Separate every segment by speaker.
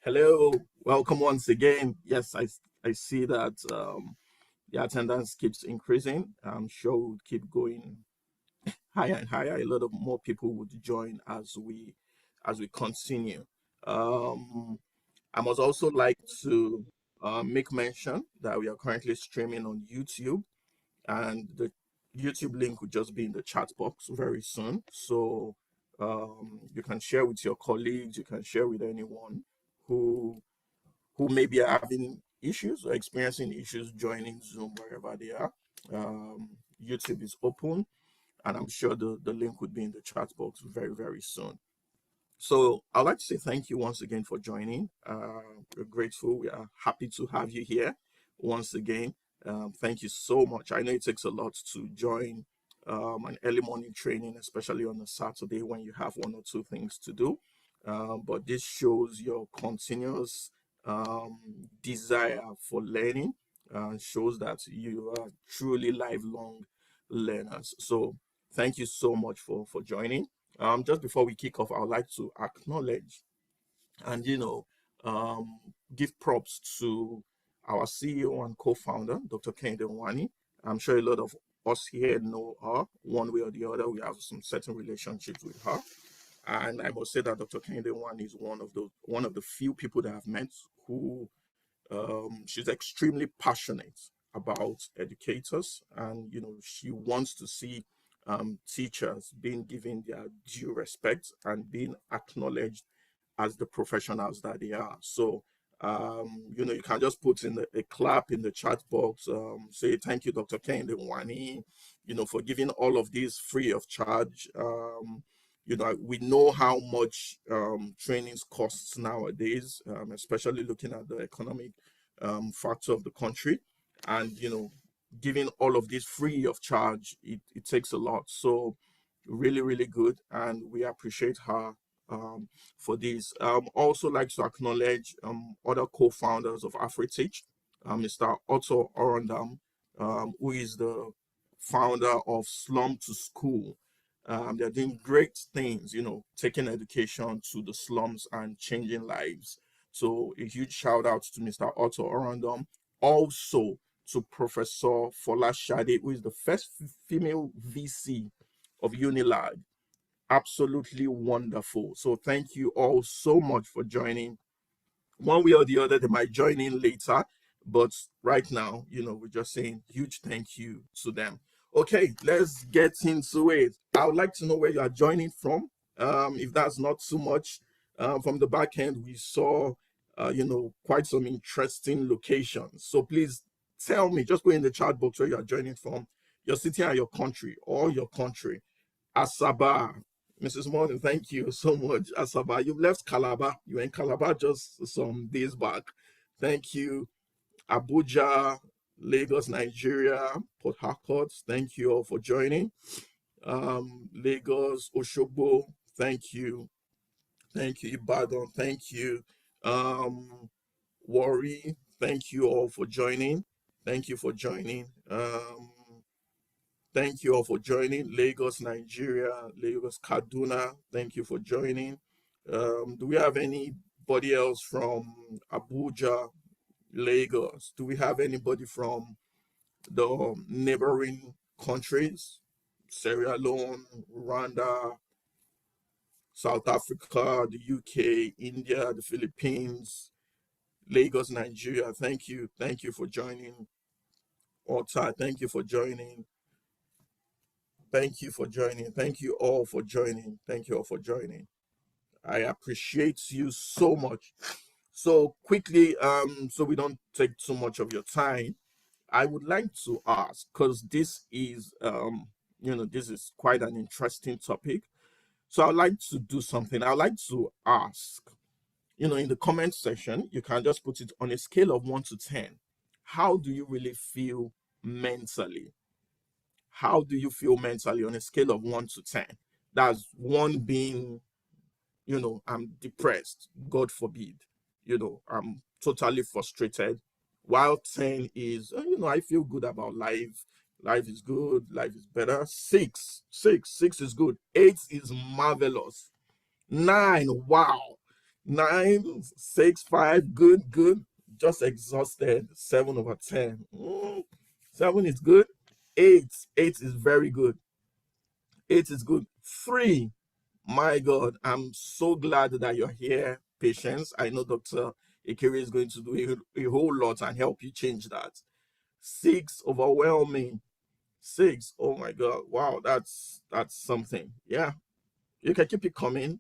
Speaker 1: Hello, welcome once again. Yes, I see that the attendance keeps increasing. I'm sure we'll keep going higher and higher. A lot of more people would join as we continue. Um, I must also like to make mention that we are currently streaming on YouTube, and the YouTube link will just be in the chat box very soon. So you can share with your colleagues, you can share with anyone who may be having issues or experiencing issues joining Zoom wherever they are. Um, YouTube is open, and I'm sure the link would be in the chat box very, very soon. So I'd like to say thank you once again for joining. We're grateful. We are happy to have you here once again. Thank you so much. I know it takes a lot to join an early morning training, especially on a Saturday when you have one or two things to do. But this shows your continuous um, desire for learning, shows that you are truly lifelong learners. So thank you so much for joining. Just before we kick off, I would like to acknowledge and um, give props to our CEO and co-founder, Dr. Kende Nwani. I'm sure a lot of us here know her one way or the other. We have some certain relationships with her, and I must say that Dr. Kende Nwani is one of the few people that I've met who she's extremely passionate about educators, and she wants to see teachers being given their due respect and being acknowledged as the professionals that they are. So you can just put in a clap in the chat box, say thank you, Dr. Kende Wani, for giving all of these free of charge. We know how much trainings costs nowadays, especially looking at the economic factor of the country, and giving all of this free of charge, it takes a lot. So really, really good, and we appreciate her for this. Also like to acknowledge other co-founders of AfriTeach, Mr. Otto Orandam, who is the founder of Slum to School. They're doing great things, taking education to the slums and changing lives. So a huge shout out to Mr. Otto Orandom. Also to Professor Fola Shade, who is the first female VC of Unilag. Absolutely wonderful. So thank you all so much for joining. One way or the other, they might join in later, but right now, we're just saying huge thank you to them. Okay, let's get into it. I would like to know where you are joining from. If that's not too much, from the back end, we saw, quite some interesting locations. So please tell me, just go in the chat box where you are joining from, your city and your country, or your country. Asaba, Mrs. Morgan, thank you so much. Asaba, you've left Calabar. You were in Calabar just some days back. Thank you. Abuja, Lagos, Nigeria, Port Harcourt, thank you all for joining. Lagos, Oshogbo, thank you. Thank you. Ibadan, thank you. Warri, thank you all for joining. Thank you for joining. Thank you all for joining. Lagos, Nigeria, Lagos, Kaduna, thank you for joining. Do we have anybody else from Abuja, Lagos? Do we have anybody from the neighboring countries? Sierra Leone, Rwanda, South Africa, the UK, India, the Philippines, Lagos, Nigeria. Thank you. Thank you for joining. Ota, thank you for joining. Thank you for joining. Thank you all for joining. Thank you all for joining. I appreciate you so much. So quickly, so we don't take too much of your time, I would like to ask, because this is, this is quite an interesting topic. So I'd like to do something. I'd like to ask, in the comment section, you can just put it on a scale of 1 to 10. How do you really feel mentally? How do you feel mentally on a scale of 1 to 10? That's 1 being, I'm depressed, God forbid. I'm totally frustrated. while 10 is, I feel good about life. Life is good. Life is better. Six is good. Eight is marvelous. Nine, wow. Nine, six, five, good, good. Just exhausted. 7/10. Seven is good. Eight is very good. Eight is good. Three, my God, I'm so glad that you're here. Patience. I know Dr. Ikiri is going to do a whole lot and help you change that. Six, overwhelming. Six, oh my God, wow, that's something. Yeah, you can keep it coming.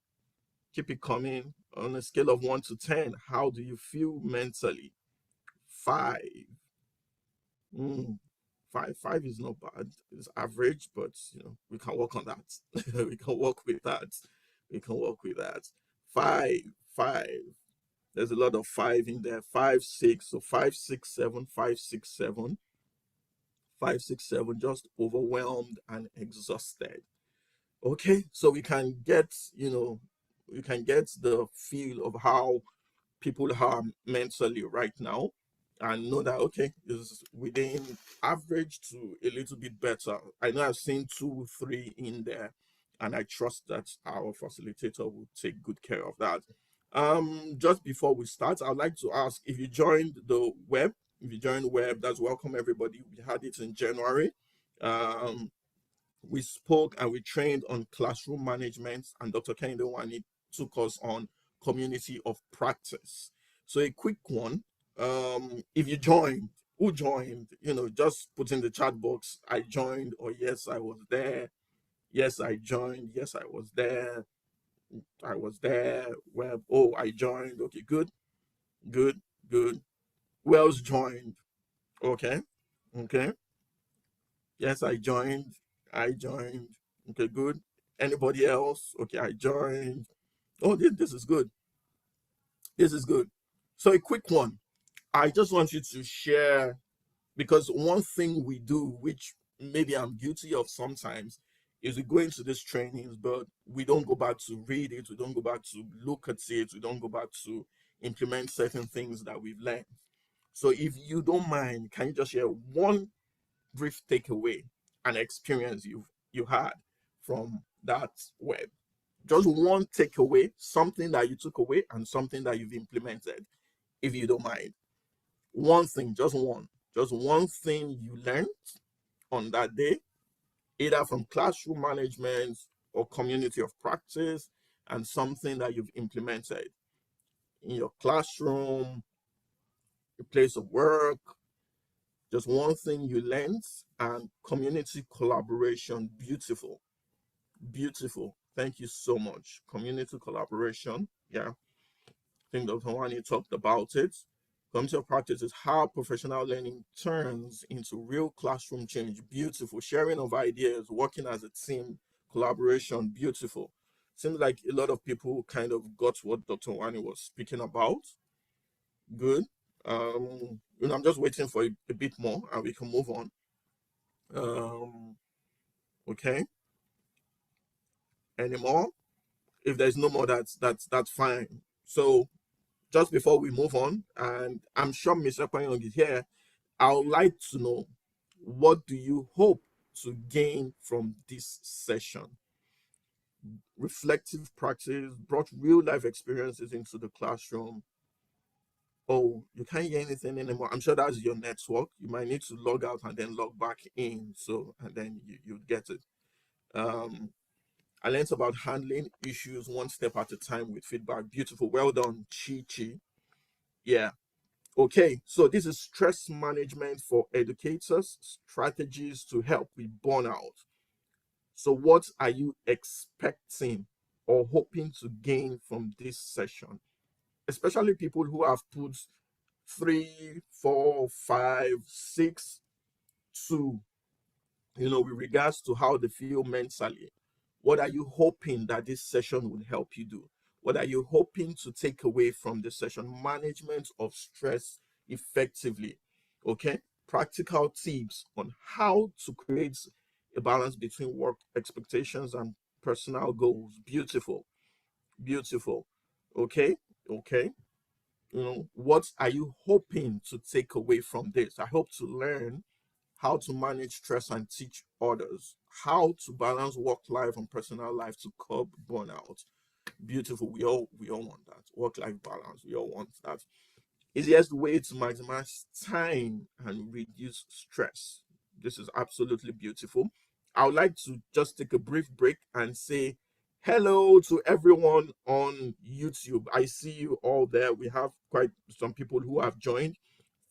Speaker 1: Keep it coming. On a scale of 1 to 10, how do you feel mentally? Five. Mm, five is not bad. It's average, but we can work on that. We can work with that. We can work with that. Five, five. There's a lot of five in there. Five, six. So 5, 6, 7, 5, 6, 7, 5, 6, 7. Just overwhelmed and exhausted. Okay, so we can get the feel of how people are mentally right now, and know that okay, is within average to a little bit better. I know I've seen 2 3 in there, and I trust that our facilitator will take good care of that. Just before we start, I'd like to ask, if you joined web, that's welcome everybody. We had it in January. um we spoke and we trained on classroom management, and Dr. Kende Wani took us on community of practice. So a quick one, if you joined, who joined, just put in the chat box, I joined, or yes, I was there, yes, I joined, yes, I was there, I was there, well, oh, I joined, okay, good, good, good. Who else joined? Okay, okay, yes, I joined. I joined. Okay, good. Anybody else? Okay, I joined. Oh, this is good. This is good. So, a quick one. I just want you to share, because one thing we do, which maybe I'm guilty of sometimes, is we go into these trainings, but we don't go back to read it. We don't go back to look at it. We don't go back to implement certain things that we've learned. So, if you don't mind, can you just share one brief takeaway and experience you had from that web? Just one takeaway, something that you took away and something that you've implemented, if you don't mind. One thing, just one thing you learned on that day, either from classroom management or community of practice, and something that you've implemented in your classroom, your place of work. Just one thing you learned, and community collaboration. Beautiful. Beautiful. Thank you so much. Community collaboration. Yeah, I think Dr. Wani talked about it. Community of practice is how professional learning turns into real classroom change. Beautiful. Sharing of ideas, working as a team, collaboration. Beautiful. Seems like a lot of people kind of got what Dr. Wani was speaking about. Good. I'm just waiting for a bit more and we can move on. Um, okay. Any more? If there's no more, that's fine. So just before we move on, and I'm sure Mr. Kwanyong is here, I would like to know, what do you hope to gain from this session? Reflective practice brought real life experiences into the classroom. Oh, you can't hear anything anymore. I'm sure that's your network. You might need to log out and then log back in. So, and then you get it. Um, I learned about handling issues one step at a time with feedback. Beautiful. Well done, Chi Chi. Yeah. Okay. So this is stress management for educators, strategies to help with burnout. So what are you expecting or hoping to gain from this session? Especially people who have put 3, 4, 5, 6 to, with regards to how they feel mentally. What are you hoping that this session will help you do? What are you hoping to take away from the session? Management of stress effectively. Okay. Practical tips on how to create a balance between work expectations and personal goals. Beautiful. Beautiful. Okay. Okay. what are you hoping to take away from this? I hope to learn how to manage stress and teach others, how to balance work life and personal life to curb burnout. Beautiful. We all want that. Work life balance. We all want that. Easiest way to maximize time and reduce stress. This is absolutely beautiful. I would like to just take a brief break and say hello to everyone on YouTube. I see you all there. We have quite some people who have joined.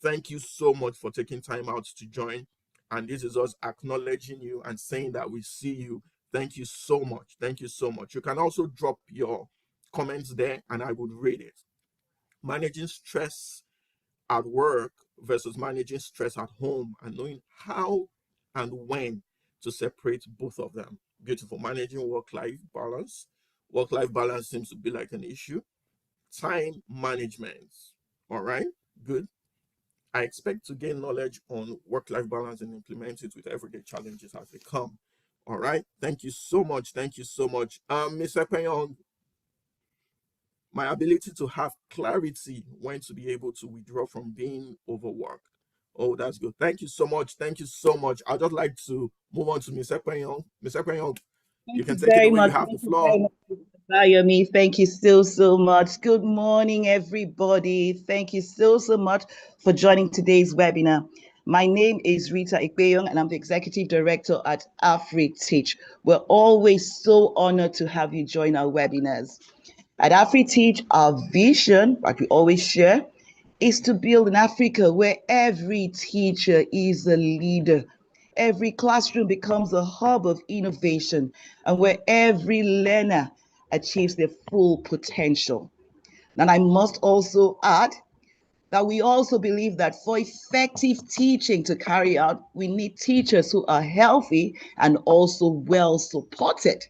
Speaker 1: Thank you so much for taking time out to join. And this is us acknowledging you and saying that we see you. Thank you so much. Thank you so much. You can also drop your comments there and I would read it. Managing stress at work versus managing stress at home, and knowing how and when to separate both of them. Beautiful. Managing work-life balance. Work-life balance seems to be like an issue. Time management. All right, good. I expect to gain knowledge on work-life balance and implement it with everyday challenges as they come. All right. Thank you so much. Thank you so much. Mr. Penyong, my ability to have clarity when to be able to withdraw from being overworked. Oh, that's good. Thank you so much. Thank you so much. I'd just like to move on to Mr. Penyong. Mr. Penyong, you
Speaker 2: Thank
Speaker 1: can
Speaker 2: you
Speaker 1: take it
Speaker 2: very
Speaker 1: away. You
Speaker 2: much.
Speaker 1: have the
Speaker 2: Thank you very
Speaker 1: floor.
Speaker 2: much, Bayomi. Thank you so much. Good morning, everybody. Thank you so much for joining today's webinar. My name is Rita Ikpeyong, and I'm the Executive Director at AfriTeach. We're always so honored to have you join our webinars. At AfriTeach, our vision, like we always share, is to build an Africa where every teacher is a leader. Every classroom becomes a hub of innovation, and where every learner achieves their full potential. And I must also add that we also believe that for effective teaching to carry out, we need teachers who are healthy and also well supported.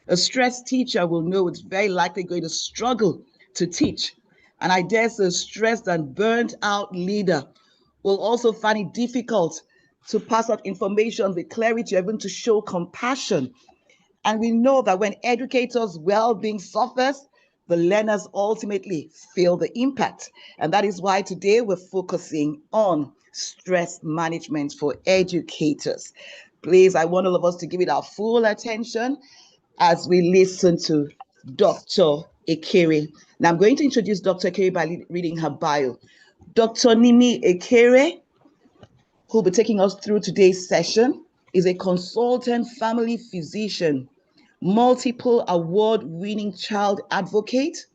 Speaker 2: A stressed teacher will know it's very likely going to struggle to teach. And I dare say a stressed and burnt out leader will also find it difficult to pass out information with clarity, even to show compassion. And we know that when educators' well-being suffers, the learners ultimately feel the impact. And that is why today we're focusing on stress management for educators. Please, I want all of us to give it our full attention as we listen to Dr. Ekere. Now I'm going to introduce Dr. Ekere by reading her bio. Dr. Nimi Ekere, who will be taking us through today's session, is a consultant family physician, multiple award-winning child advocate,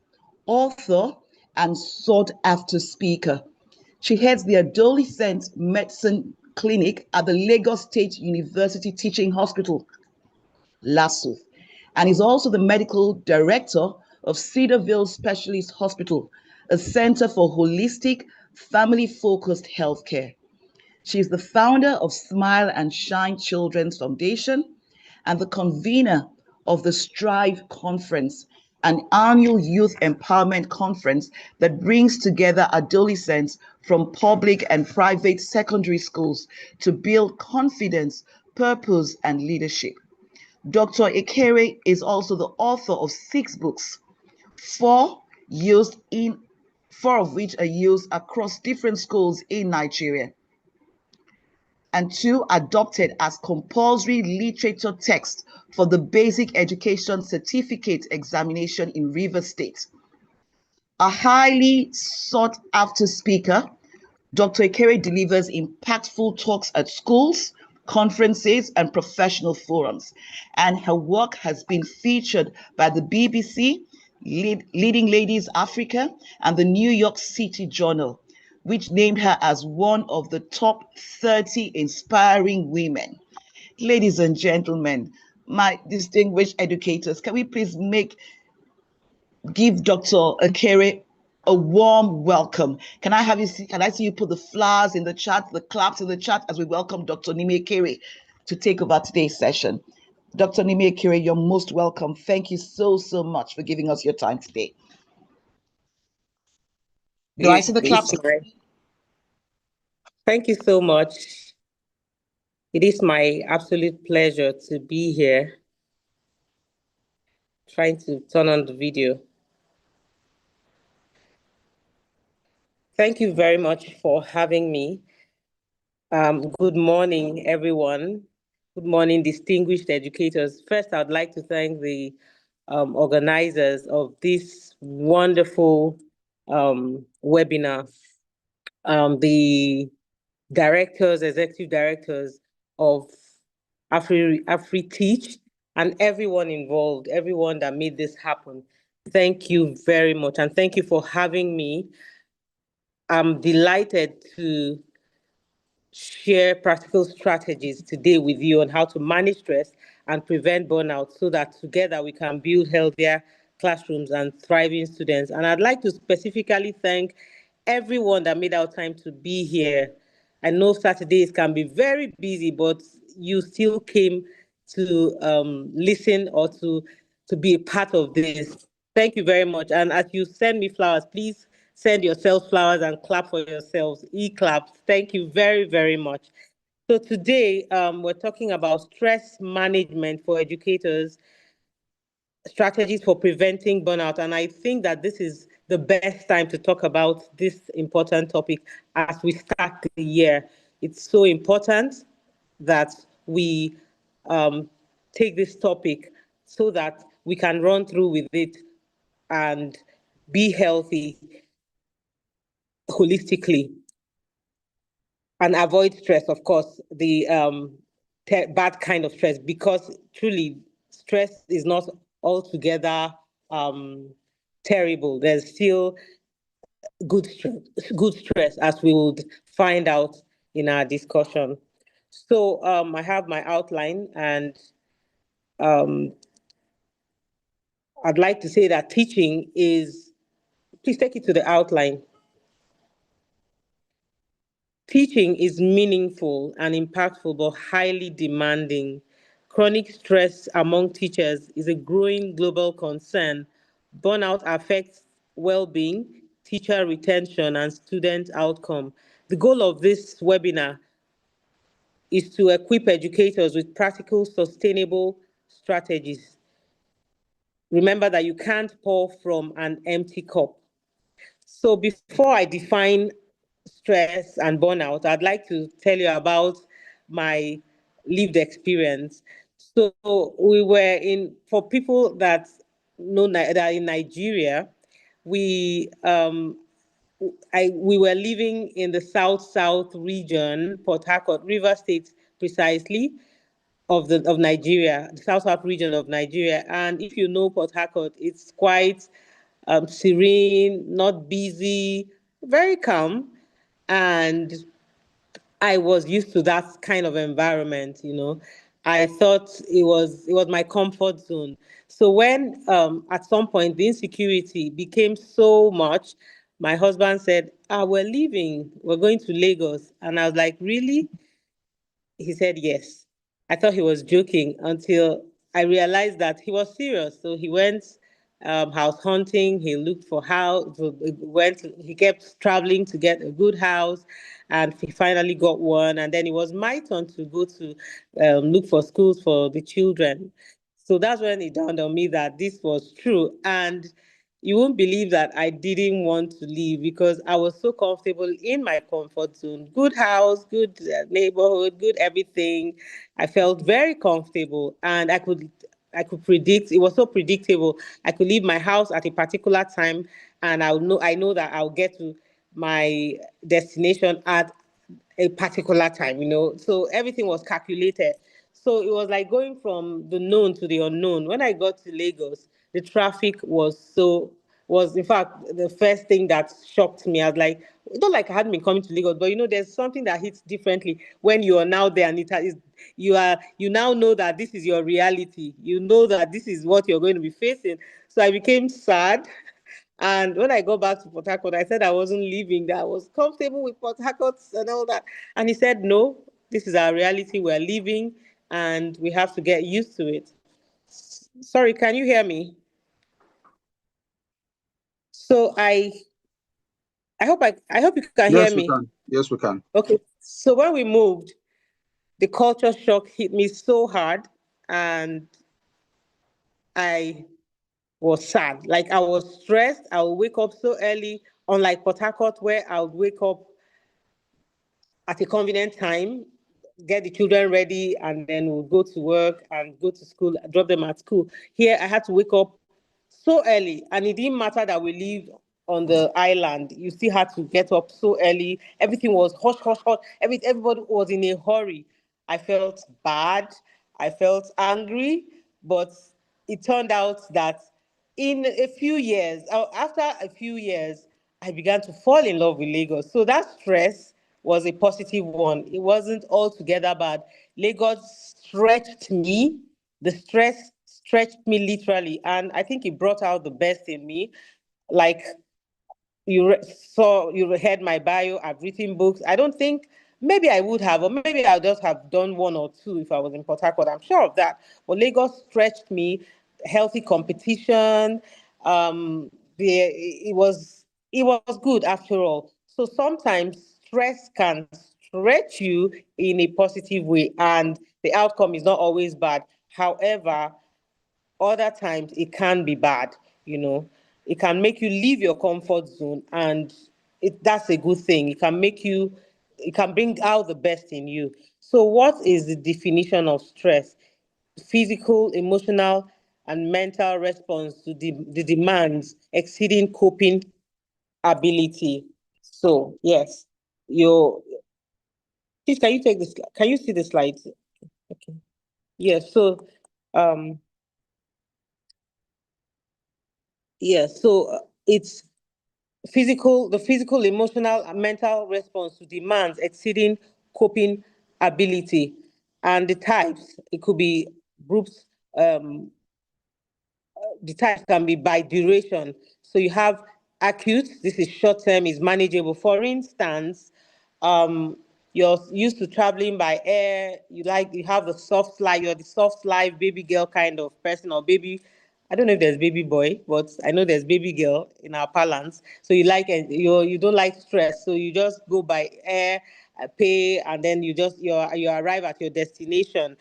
Speaker 2: author, and sought-after speaker. She heads the Adolescent Medicine Clinic at the Lagos State University Teaching Hospital, LASU, and is also the medical director of Cedarville Specialist Hospital, a center for holistic, family-focused healthcare. She is the founder of Smile and Shine Children's Foundation and the convener of the Strive Conference, an annual youth empowerment conference that brings together adolescents from public and private secondary schools to build confidence, purpose, and leadership. Dr. Ekere is also the author of 6 books, four of which are used across different schools in Nigeria, and 2 adopted as compulsory literature text for the Basic Education Certificate examination in Rivers State. A highly sought after speaker, Dr. Ekere delivers impactful talks at schools, conferences, and professional forums, and her work has been featured by the BBC, Leading Ladies Africa, and the New York City Journal, which named her as one of the top 30 inspiring women. Ladies and gentlemen, my distinguished educators, can we please give Dr. Ekere a warm welcome? Can I see you put the flowers in the chat, the claps in the chat as we welcome Dr. Nimi Ekere to take over today's session. Dr. Nimi Ekere, you're most welcome. Thank you so much for giving us your time today. Do I see the claps?
Speaker 3: Thank you so much. It is my absolute pleasure to be here. Trying to turn on the video. Thank you very much for having me. Good morning, everyone. Good morning, distinguished educators. First, I'd like to thank the organizers of this wonderful webinar, the directors, executive directors of Afri Teach, and everyone involved, everyone that made this happen. Thank you very much, and thank you for having me. I'm delighted to share practical strategies today with you on how to manage stress and prevent burnout so that together we can build healthier classrooms and thriving students. And I'd like to specifically thank everyone that made our time to be here. I know Saturdays can be very busy, but you still came to listen or to be a part of this. Thank you very much. And as you send me flowers, please send yourselves flowers and clap for yourselves. E-claps. Thank you very, very much. So today we're talking about stress management for educators, strategies for preventing burnout. And I think that this is the best time to talk about this important topic as we start the year. It's so important that we take this topic so that we can run through with it and be healthy holistically and avoid stress, of course, the bad kind of stress, because truly stress is not altogether um, terrible. There's still good stress, as we would find out in our discussion. So I have my outline, and um, I'd like to say that teaching is, please take it to the outline. Teaching is meaningful and impactful, but highly demanding. Chronic stress among teachers is a growing global concern. Burnout affects well-being, teacher retention, and student outcome. The goal of this webinar is to equip educators with practical, sustainable strategies. Remember that you can't pour from an empty cup. So before I define stress and burnout, I'd like to tell you about my lived experience. So we were in, for people that know that are in Nigeria, we we were living in the south region, Port Harcourt, River State precisely, of Nigeria, the south region of Nigeria. And if you know Port Harcourt, it's quite serene, not busy, very calm. And I was used to that kind of environment, you know. I thought it was my comfort zone. So when at some point the insecurity became so much, my husband said, we're leaving, we're going to Lagos. And I was like, really? He said yes. I thought he was joking until I realized that he was serious. So he went house hunting. He looked for house. He kept traveling to get a good house, and he finally got one. And then it was my turn to go to look for schools for the children. So that's when it dawned on me that this was true. And you won't believe that I didn't want to leave because I was so comfortable in my comfort zone. Good house, good neighborhood, good everything. I felt very comfortable, and I could predict. It was so predictable. I could leave my house at a particular time, and I know that I'll get to my destination at a particular time, you know. So everything was calculated. So it was like going from the known to the unknown. When I got to Lagos, the traffic was in fact the first thing that shocked me. I was like, not like I hadn't been coming to Lagos, but you know, there's something that hits differently when you are now there, and you now know that this is your reality. You know that this is what you're going to be facing. So I became sad. And when I got back to Port Harcourt, I said I wasn't leaving, that I was comfortable with Port Harcourt and all that. And he said, no, this is our reality. We're leaving and we have to get used to it. Sorry, can you hear me? So I hope you can hear
Speaker 4: Yes, we
Speaker 3: me.
Speaker 4: can. Yes, we can.
Speaker 3: Okay. So when we moved, the culture shock hit me so hard, and I was sad. Like I was stressed. I would wake up so early, unlike Port Harcourt, where I would wake up at a convenient time, get the children ready, and then we'll go to work and go to school, drop them at school. Here, I had to wake up so early, and it didn't matter that we lived on the island. You still had to get up so early. Everything was hush, hush, hush. Everybody was in a hurry. I felt bad. I felt angry, but it turned out that in a few years, after a few years, I began to fall in love with Lagos. So that stress was a positive one. It wasn't altogether bad. Lagos stretched me. The stress stretched me literally, and I think it brought out the best in me. Like you read my bio. I've written books. I don't think maybe I would have, or maybe I would just have done one or two if I was in Port Harcourt. I'm sure of that. But Lagos stretched me. Healthy competition. It was good after all. So sometimes stress can stretch you in a positive way, and the outcome is not always bad. However, other times it can be bad, you know. It can make you leave your comfort zone, and that's a good thing. It can bring out the best in you. So what is the definition of stress? Physical, emotional, and mental response to the demands exceeding coping ability. So yes, your please, can you take this? Can you see the slides? Okay. Yes. So um yes. So it's the physical, emotional, and mental response to demands exceeding coping ability. And the types, it could be groups, the types can be by duration. So you have acute, this is short term, is manageable. For instance, you're used to traveling by air, you have the soft life, you're the soft life baby girl kind of person, or baby, I don't know if there's baby boy, but I know there's baby girl in our parlance. So you don't like stress, so you just go by air, pay, and then you arrive at your destination,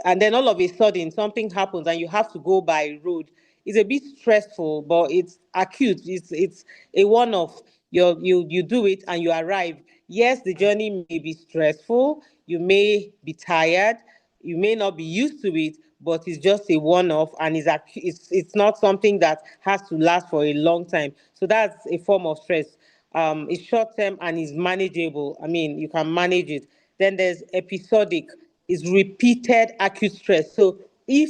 Speaker 3: and then all of a sudden something happens and you have to go by road. It's a bit stressful, but it's acute. It's a one-off. You do it and you arrive. Yes, the journey may be stressful. You may be tired. You may not be used to it, but it's just a one-off, and it's not something that has to last for a long time. So that's a form of stress. It's short-term and is manageable. I mean, you can manage it. Then there's episodic, is repeated acute stress. So if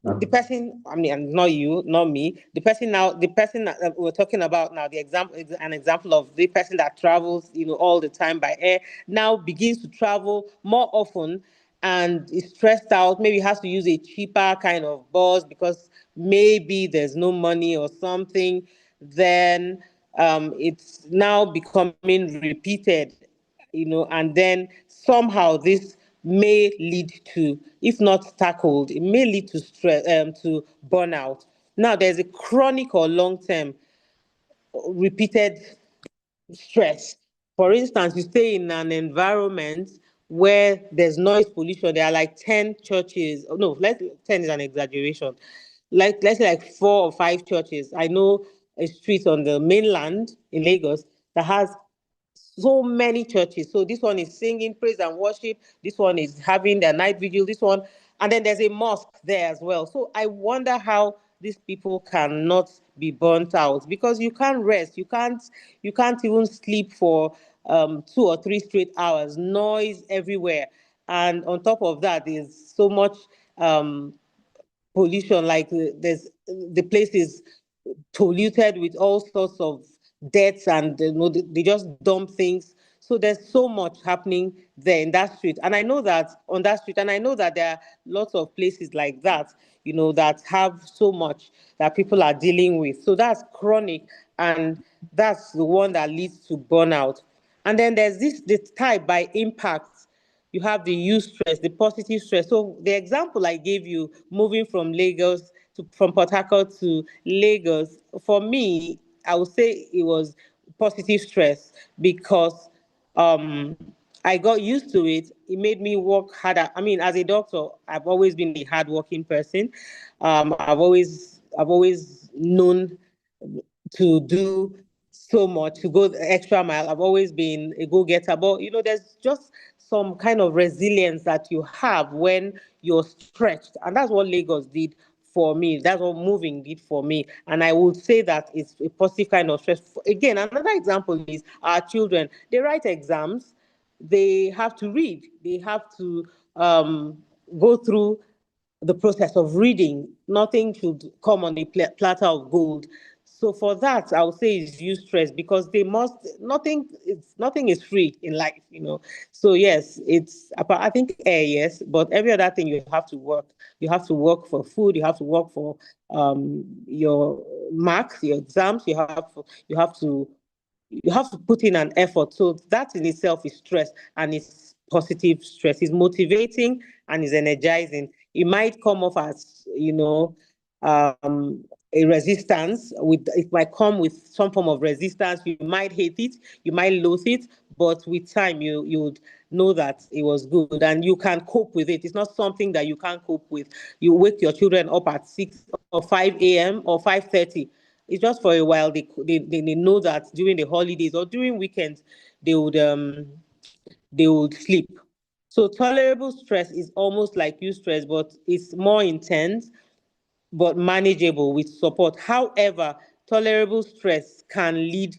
Speaker 3: the person, I mean, not you, not me, the person that we're talking about now, the example is an example of the person that travels, all the time by air, now begins to travel more often and is stressed out, maybe has to use a cheaper kind of bus because maybe there's no money or something, then it's now becoming repeated, and then somehow this may lead to, if not tackled, it may lead to stress, to burnout. Now, there's a chronic or long-term repeated stress. For instance, you stay in an environment where there's noise pollution. There are like 10 churches. Oh, no, 10 is an exaggeration. Let's say like 4 or 5 churches. I know a street on the mainland in Lagos that has so many churches. So this one is singing praise and worship. This one is having their night vigil. This one, and then there's a mosque there as well. So I wonder how these people cannot be burnt out, because you can't rest. You can't even sleep for 2 or 3 straight hours. Noise everywhere, and on top of that, there's so much pollution. Like the place is polluted with all sorts of deaths, and they just dump things. So there's so much happening there in that street, and I know that on that street, and I know that there are lots of places like that, that have so much that people are dealing with. So that's chronic, and that's the one that leads to burnout. And then there's this type by impact. You have the use stress, the positive stress. So the example I gave you, moving from Port Harcourt to Lagos, for me, I would say it was positive stress, because um, I got used to it. It made me work harder. I mean, as a doctor, I've always been a hardworking person. I've always known to do so much to go the extra mile. I've always been a go-getter, but there's just some kind of resilience that you have when you're stretched, and that's what Lagos did for me. That's what moving did for me, and I would say that it's a positive kind of stress. Again, another example is our children. They write exams, they have to read, they have to go through the process of reading. Nothing should come on a platter of gold. So for that, I would say is use stress, because they must, nothing is free in life. So yes, it's about, I think air, yes, but every other thing you have to work. You have to work for food. You have to work for your marks, your exams. You have to put in an effort. So that in itself is stress, and it's positive stress. It's motivating and it's energizing. It might come off as, a resistance. It might come with some form of resistance. You might hate it, you might loathe it, but with time you would know that it was good and you can cope with it. It's not something that you can't cope with. You wake your children up at 6 or 5 a.m. or 5:30. It's just for a while. They know that during the holidays or during weekends they would sleep. So tolerable stress is almost like eustress, but it's more intense but manageable with support. However, tolerable stress can lead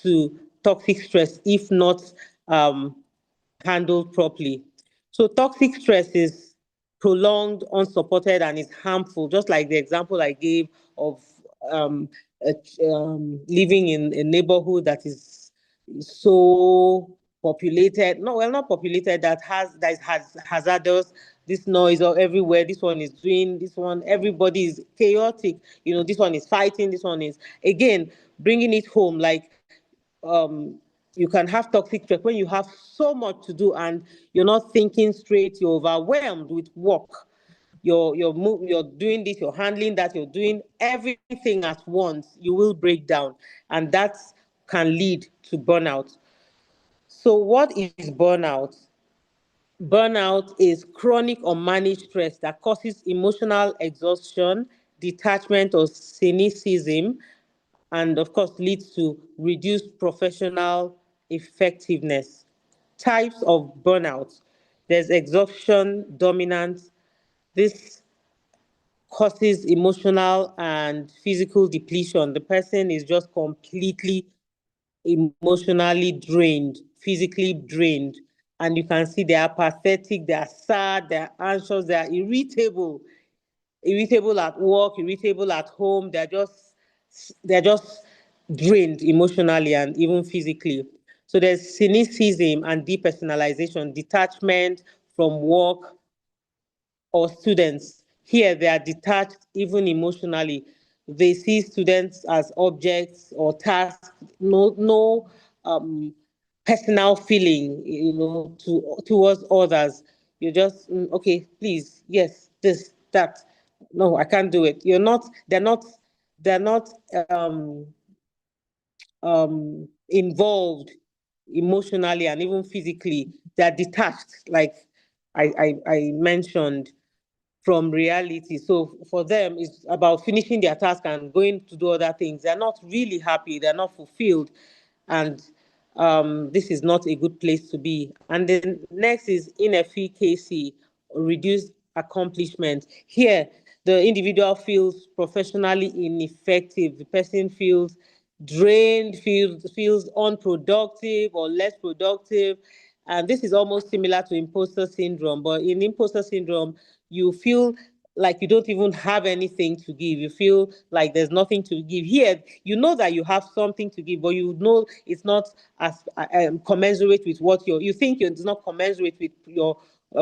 Speaker 3: to toxic stress if not um, handled properly. So toxic stress is prolonged, unsupported, and is harmful, just like the example I gave of um, living in a neighborhood that is so populated. No, well, not populated, that has hazardous. This noise or everywhere. This one is doing. This one. Everybody is chaotic. This one is fighting. This one is again bringing it home. Like um, you can have toxic stress when you have so much to do and you're not thinking straight. You're overwhelmed with work. You're doing this. You're handling that. You're doing everything at once. You will break down, and that can lead to burnout. So, what is burnout? Burnout is chronic unmanaged stress that causes emotional exhaustion, detachment, or cynicism, and of course leads to reduced professional effectiveness. Types of burnout: there's exhaustion dominant. This causes emotional and physical depletion. The person is just completely emotionally drained, physically drained, and you can see they are pathetic, they are sad, they are anxious, they are irritable at work, irritable at home. They're just drained emotionally and even physically. So there's cynicism and depersonalization, detachment from work or students. Here they are detached even emotionally. They see students as objects or tasks, no personal feeling, towards others. You're just okay, please, yes, this, that. No, I can't do it. They're not involved emotionally and even physically. They're detached, like I mentioned, from reality. So for them, it's about finishing their task and going to do other things. They're not really happy. They're not fulfilled, and this is not a good place to be. And then next is inefficacy, reduced accomplishment. Here, the individual feels professionally ineffective. The person feels drained, feels unproductive or less productive. And this is almost similar to imposter syndrome. But in imposter syndrome, you feel like you don't even have anything to give. You feel like there's nothing to give. Here, you know that you have something to give, but you know it's not as commensurate with what you think it's not commensurate with your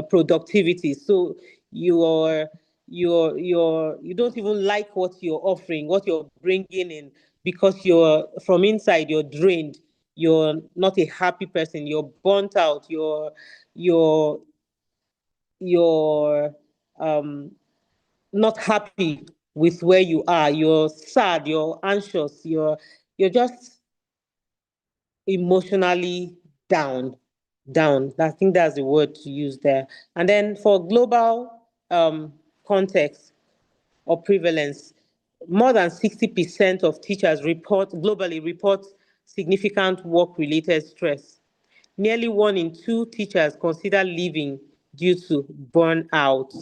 Speaker 3: productivity. So you're you don't even like what you're offering, what you're bringing in, because you're from inside you're drained. You're not a happy person. You're burnt out. You're you're not happy with where you are. You're sad. You're anxious. You're just emotionally down. Down. I think that's the word to use there. And then for global context or prevalence, more than 60% of teachers report globally report significant work-related stress. Nearly 1 in 2 teachers consider leaving due to burnout.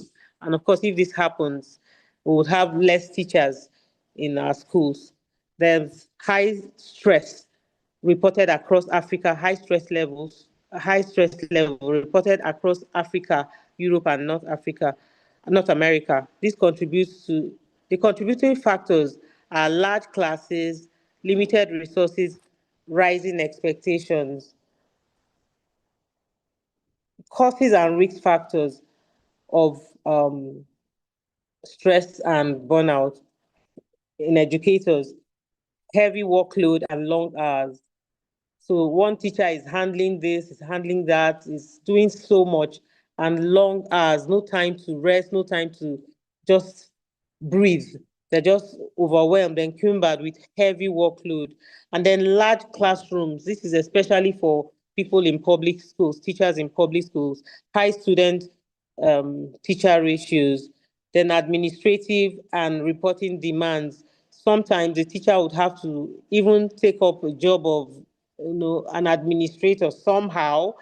Speaker 3: And of course, if this happens, we would have less teachers in our schools. There's high stress reported across Africa, high stress level reported across Africa, Europe, and North America. This contributes to the contributing factors are large classes, limited resources, rising expectations. Causes and risk factors of stress and burnout in educators: heavy workload and long hours. So one teacher is handling this, is handling that, is doing so much, and long hours, no time to rest, no time to just breathe. They're just overwhelmed and cumbered with heavy workload. And then large classrooms. This is especially for people in public schools, teachers in public schools, high student teacher ratios, then administrative and reporting demands. Sometimes the teacher would have to even take up a job of, an administrator somehow,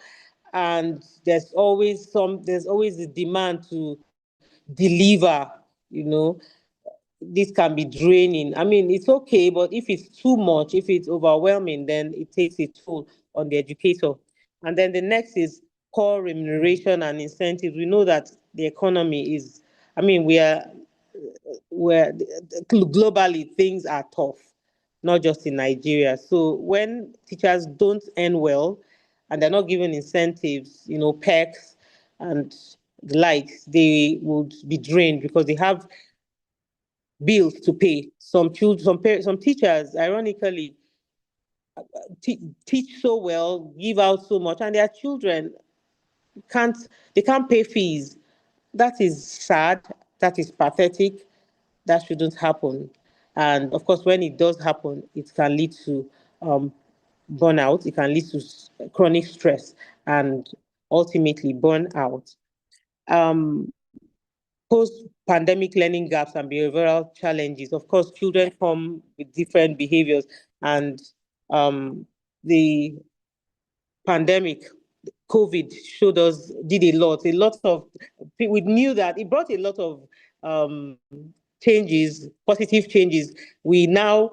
Speaker 3: and there's always the demand to deliver. you know this can be draining. I mean, it's okay, but if it's too much, if it's overwhelming, then it takes a toll on the educator. And then the next is poor remuneration and incentives. We know that the economy is, I mean, where globally things are tough, not just in Nigeria. So when teachers don't earn well and they're not given incentives, perks and the likes, they would be drained because they have bills to pay. Some children, some teachers, ironically, teach so well, give out so much, and their children can't they can't pay fees. That is sad. That is pathetic. That shouldn't happen. And of course, when it does happen, it can lead to burnout. It can lead to chronic stress and ultimately burnout. Um, Post-pandemic learning gaps and behavioral challenges. Of course, children come with different behaviors, and the pandemic, COVID showed us, did a lot. A lot of we knew that it brought a lot of changes, positive changes. We now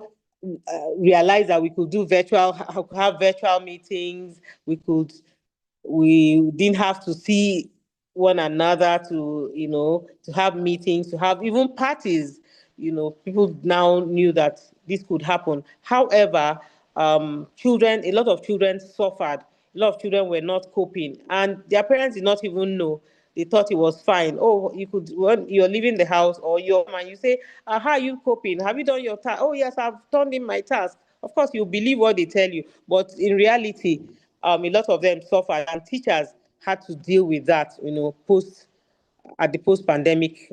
Speaker 3: realize that we could do have virtual meetings. We didn't have to see one another to have meetings, to have even parties. People now knew that this could happen. However, a lot of children suffered. A lot of children were not coping, and their parents did not even know. They thought it was fine. Oh, when you're leaving the house or you're and you say, how are you coping? Have you done your task? Oh, yes, I've turned in my task. Of course, you believe what they tell you, but in reality, a lot of them suffered, and teachers had to deal with that, at the post-pandemic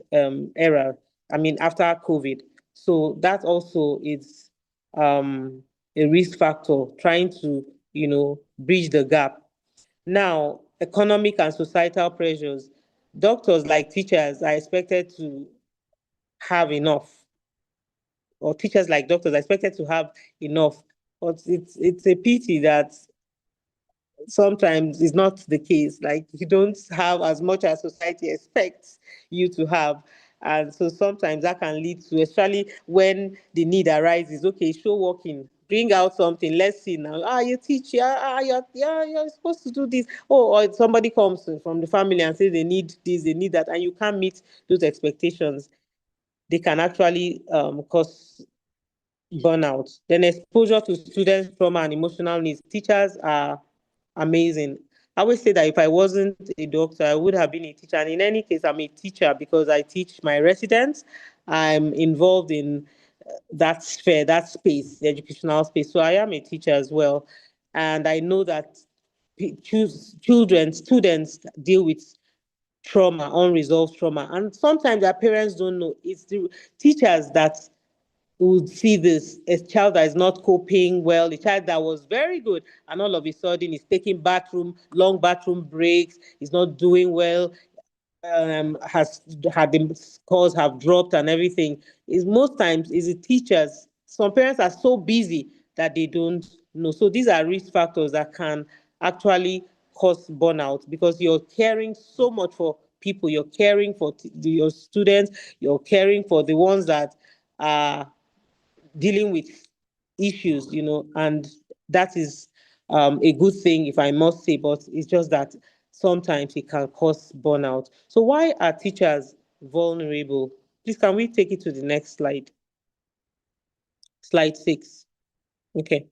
Speaker 3: era. I mean, after COVID. So that also is a risk factor, trying to, bridge the gap. Now, economic and societal pressures. Doctors, like teachers, are expected to have enough, or teachers, like doctors, are expected to have enough. But it's a pity that sometimes it's not the case. Like, you don't have as much as society expects you to have. And so sometimes that can lead to, especially when the need arises, okay, show working, bring out something, let's see now. You teach, you're supposed to do this. Oh, or somebody comes from the family and says they need this, they need that, and you can't meet those expectations. They can actually cause burnout. Then exposure to students' trauma and emotional needs. Teachers are amazing. I always say that if I wasn't a doctor, I would have been a teacher. And in any case, I'm a teacher because I teach my residents. I'm involved in that sphere, that space, the educational space. So I am a teacher as well. And I know that students deal with trauma, unresolved trauma. And sometimes their parents don't know. It's the teachers that would see this, a child that is not coping well, a child that was very good, and all of a sudden is taking long bathroom breaks, is not doing well, has had the scores have dropped and everything. Is most times is the teachers. Some parents are so busy that they don't No, so these are risk factors that can actually cause burnout because you're caring so much for people, you're caring for your students, you're caring for the ones that are dealing with issues, and that is a good thing, if I must say, but it's just that sometimes it can cause burnout. So, why are teachers vulnerable? Please, can we take it to the next slide? Slide 6. Okay.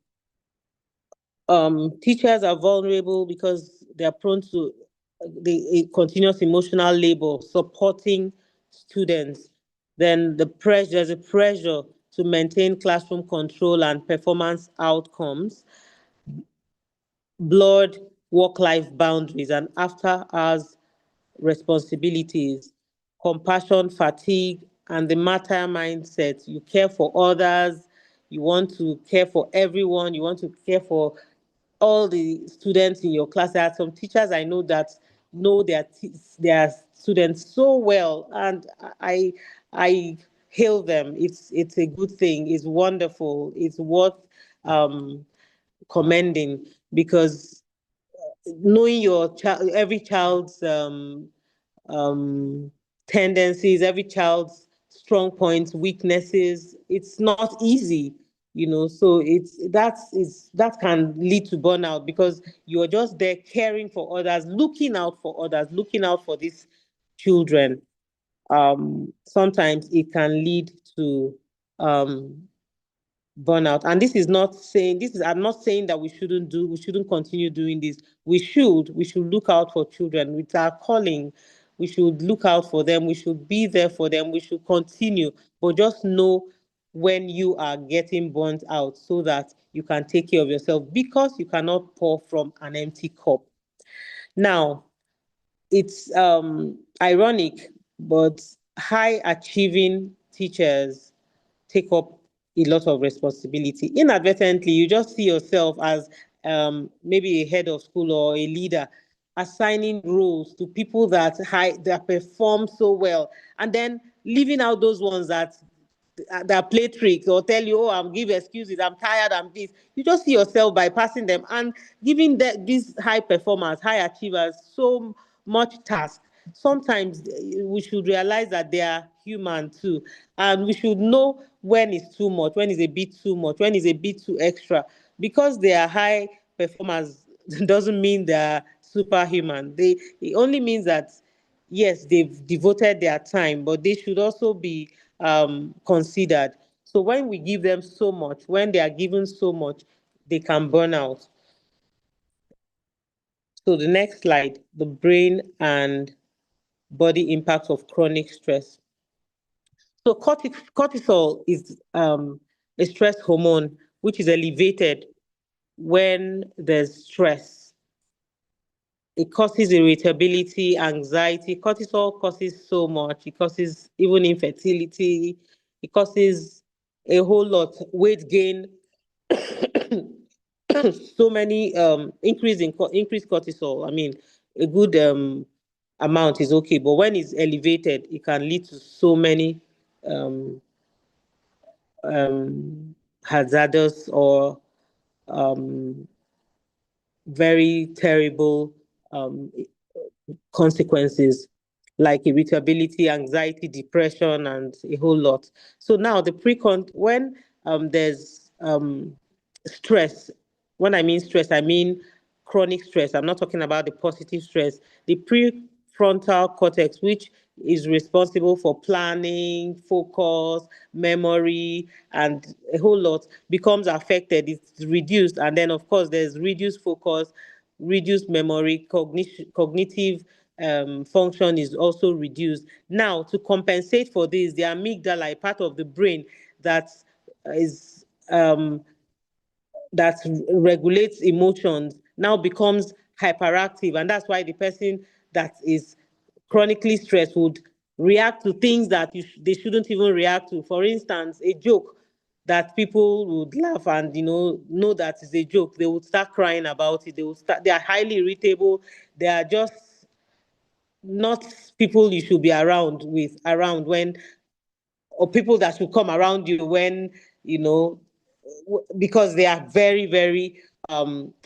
Speaker 3: Teachers are vulnerable because they are prone to the continuous emotional labor supporting students. Then there's a pressure to maintain classroom control and performance outcomes, blurred work-life boundaries, and after-hours responsibilities, compassion fatigue, and the matter mindset. You care for others, you want to care for everyone, you want to care for all the students in your class. There are some teachers I know that know their students so well, and I hail them. It's a good thing. It's wonderful. It's worth um, commending because knowing your child, every child's um, tendencies, every child's strong points, weaknesses. It's not easy, So that can lead to burnout because you're just there caring for others, looking out for others, looking out for these children. Sometimes it can lead to um, burnout. And I'm not saying that we shouldn't continue doing this. We should look out for children with our calling. We should look out for them. We should be there for them. We should continue. But just know when you are getting burnt out so that you can take care of yourself because you cannot pour from an empty cup. Now, it's ironic, but high achieving teachers take up a lot of responsibility. Inadvertently, you just see yourself as maybe a head of school or a leader, assigning roles to people that perform so well, and then leaving out those ones that play tricks or tell you, oh, I'm give excuses, I'm tired, I'm this. You just see yourself bypassing them and giving these high performers, high achievers so much task. Sometimes we should realize that they are human too, and we should know when it's too much, when it's a bit too much, when it's a bit too extra. Because they are high performers doesn't mean they're superhuman. It only means that yes, they've devoted their time, but they should also be considered. So when we give them so much, when they are given so much, they can burn out. So the next slide, the brain and body impact of chronic stress. So cortisol is a stress hormone which is elevated when there's stress. It causes irritability, anxiety. Cortisol causes so much. It causes even infertility. It causes a whole lot, weight gain, so many increased cortisol. I mean, a good amount is okay, but when it's elevated, it can lead to so many um, hazardous or um, very terrible um, consequences like irritability, anxiety, depression, and a whole lot. So now when there's stress, when I mean stress, I mean chronic stress. I'm not talking about the positive stress. The prefrontal cortex, which is responsible for planning, focus, memory, and a whole lot, becomes affected. It's reduced. And then, of course, there's reduced focus, reduced memory, cognitive function is also reduced. Now, to compensate for this, the amygdala, a part of the brain that is that regulates emotions, now becomes hyperactive, and that's why the person that is chronically stressed would react to things that they shouldn't even react to. For instance, a joke that people would laugh and know that is a joke, they would start crying about it. They are highly irritable. They are just not people you should be around when, or people that should come around you when you know because they are very, very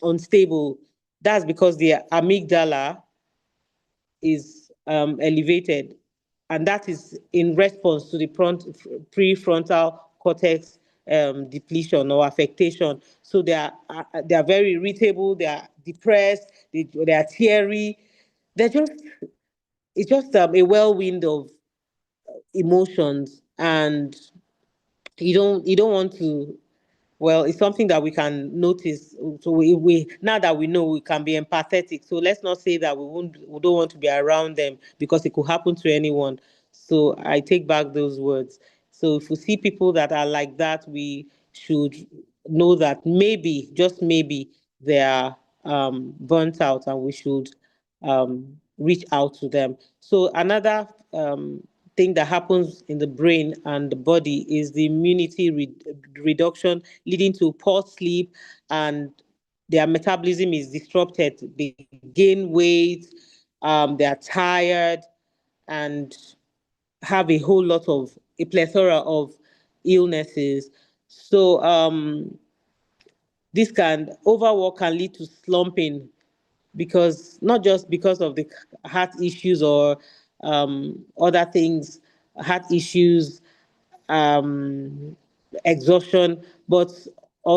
Speaker 3: unstable. That's because the amygdala is elevated, and that is in response to the prefrontal cortex depletion or affectation. So they are very irritable, they are depressed, they are teary. They're just it's just a whirlwind of emotions, and you don't want to. Well, it's something that we can notice. So we now that we know, we can be empathetic. So let's not say that we don't want to be around them, because it could happen to anyone. So I take back those words. So if we see people that are like that, we should know that maybe, just maybe, they are burnt out, and we should reach out to them. So another thing that happens in the brain and the body is the immunity reduction, leading to poor sleep, and their metabolism is disrupted. They gain weight, they are tired, and have a plethora of illnesses. So this can overwork can lead to slumping, because not just because of the heart issues or other things, heart issues, um, exhaustion, but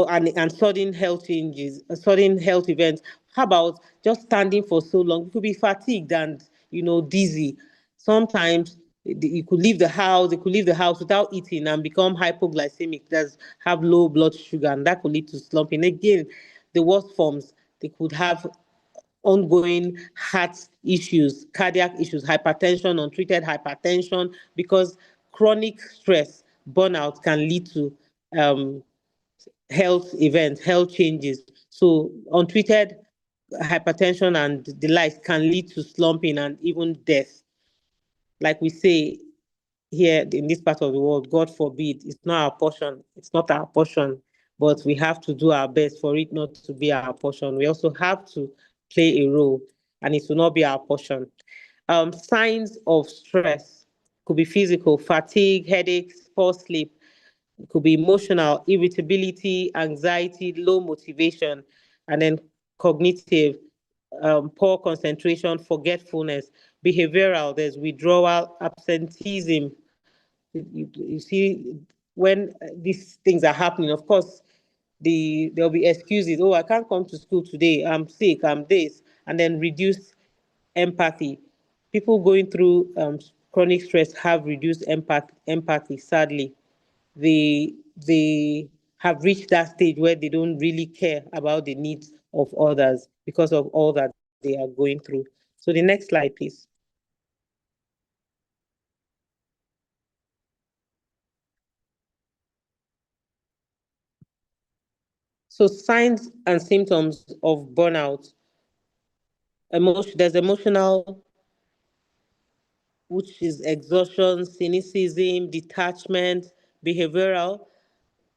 Speaker 3: and sudden health changes, sudden health events. How about just standing for so long? You could be fatigued and dizzy. Sometimes you could leave the house. They could leave the house without eating and become hypoglycemic. That's have low blood sugar, and that could lead to slumping. Again, the worst forms, they could have ongoing heart issues, cardiac issues, hypertension, untreated hypertension, because chronic stress, burnout, can lead to um, health events, health changes. So untreated hypertension and the likes can lead to slumping and even death. Like we say here in this part of the world, God forbid, it's not our portion. It's not our portion, but we have to do our best for it not to be our portion. We also have to play a role, and it will not be our portion. Signs of stress could be physical, fatigue, headaches, poor sleep. It could be emotional, irritability, anxiety, low motivation, and then cognitive, poor concentration, forgetfulness. Behavioral, there's withdrawal, absenteeism. You see, when these things are happening, of course, there'll be excuses. Oh, I can't come to school today. I'm sick. I'm this, and then reduce empathy. People going through chronic stress have reduced empathy. Sadly, they have reached that stage where they don't really care about the needs of others because of all that they are going through. So the next slide, please. So signs and symptoms of burnout. There's emotional, which is exhaustion, cynicism, detachment. Behavioral,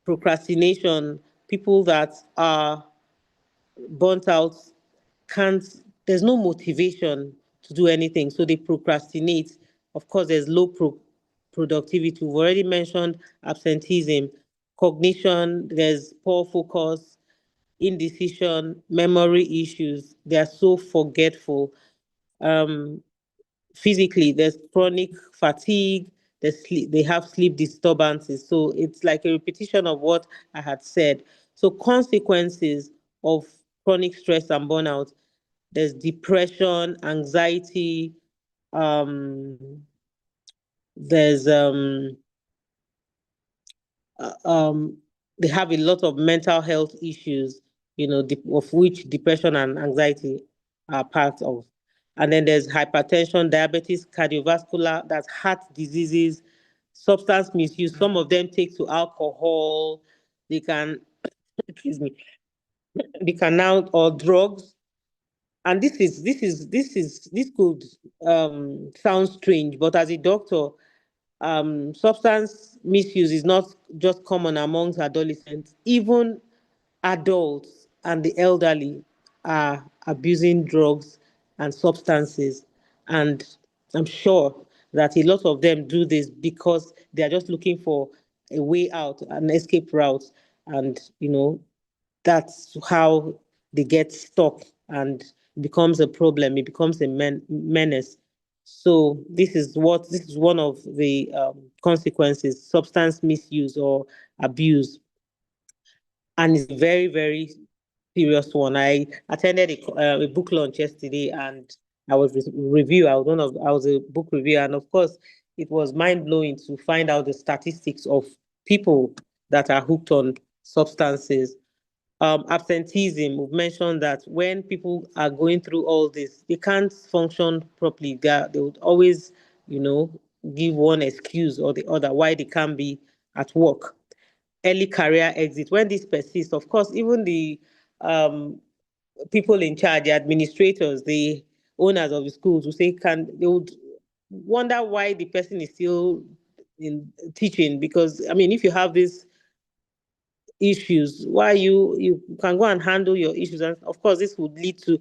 Speaker 3: procrastination. People that are burnt out can't, there's no motivation to do anything, so they procrastinate. Of course, there's low productivity. We've already mentioned absenteeism. Cognition, there's poor focus, indecision, memory issues. They are so forgetful. Um, Physically, there's chronic fatigue, they have sleep disturbances. So it's like a repetition of what I had said. So consequences of chronic stress and burnout, there's depression, anxiety, um, there's uh, um, they have a lot of mental health issues, of which depression and anxiety are part of. And then there's hypertension, diabetes, cardiovascular, that's heart diseases, substance misuse. Some of them take to alcohol. They can, excuse me, they can now, or drugs. And this could sound strange, but as a doctor, substance misuse is not just common amongst adolescents. Even adults and the elderly are abusing drugs and substances. And I'm sure that a lot of them do this because they are just looking for a way out, an escape route. And, that's how they get stuck and it becomes a problem. It becomes a menace. So this is one of the consequences: substance misuse or abuse, and it's a very, very serious one. I attended a book launch yesterday, and I was review. I was a book reviewer, and of course, it was mind blowing to find out the statistics of people that are hooked on substances. Absenteeism. We've mentioned that when people are going through all this, they can't function properly. They would always, you know, give one excuse or the other why they can't be at work. Early career exit. When this persists, of course, even the um, people in charge, the administrators, the owners of the schools will say, they would wonder why the person is still in teaching. Because I mean, if you have these issues, why you can go and handle your issues, and of course, this would lead to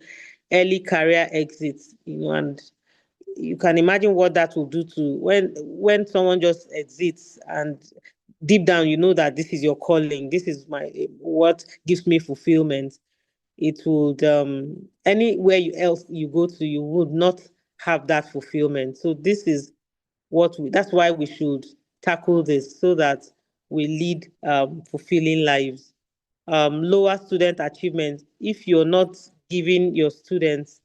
Speaker 3: early career exits. And you can imagine what that will do to when someone just exits, and deep down you know that this is your calling, this is my what gives me fulfillment. It would anywhere else you go to, you would not have that fulfillment. So this is that's why we should tackle this, so that we lead fulfilling lives. Lower student achievement. If you're not giving your students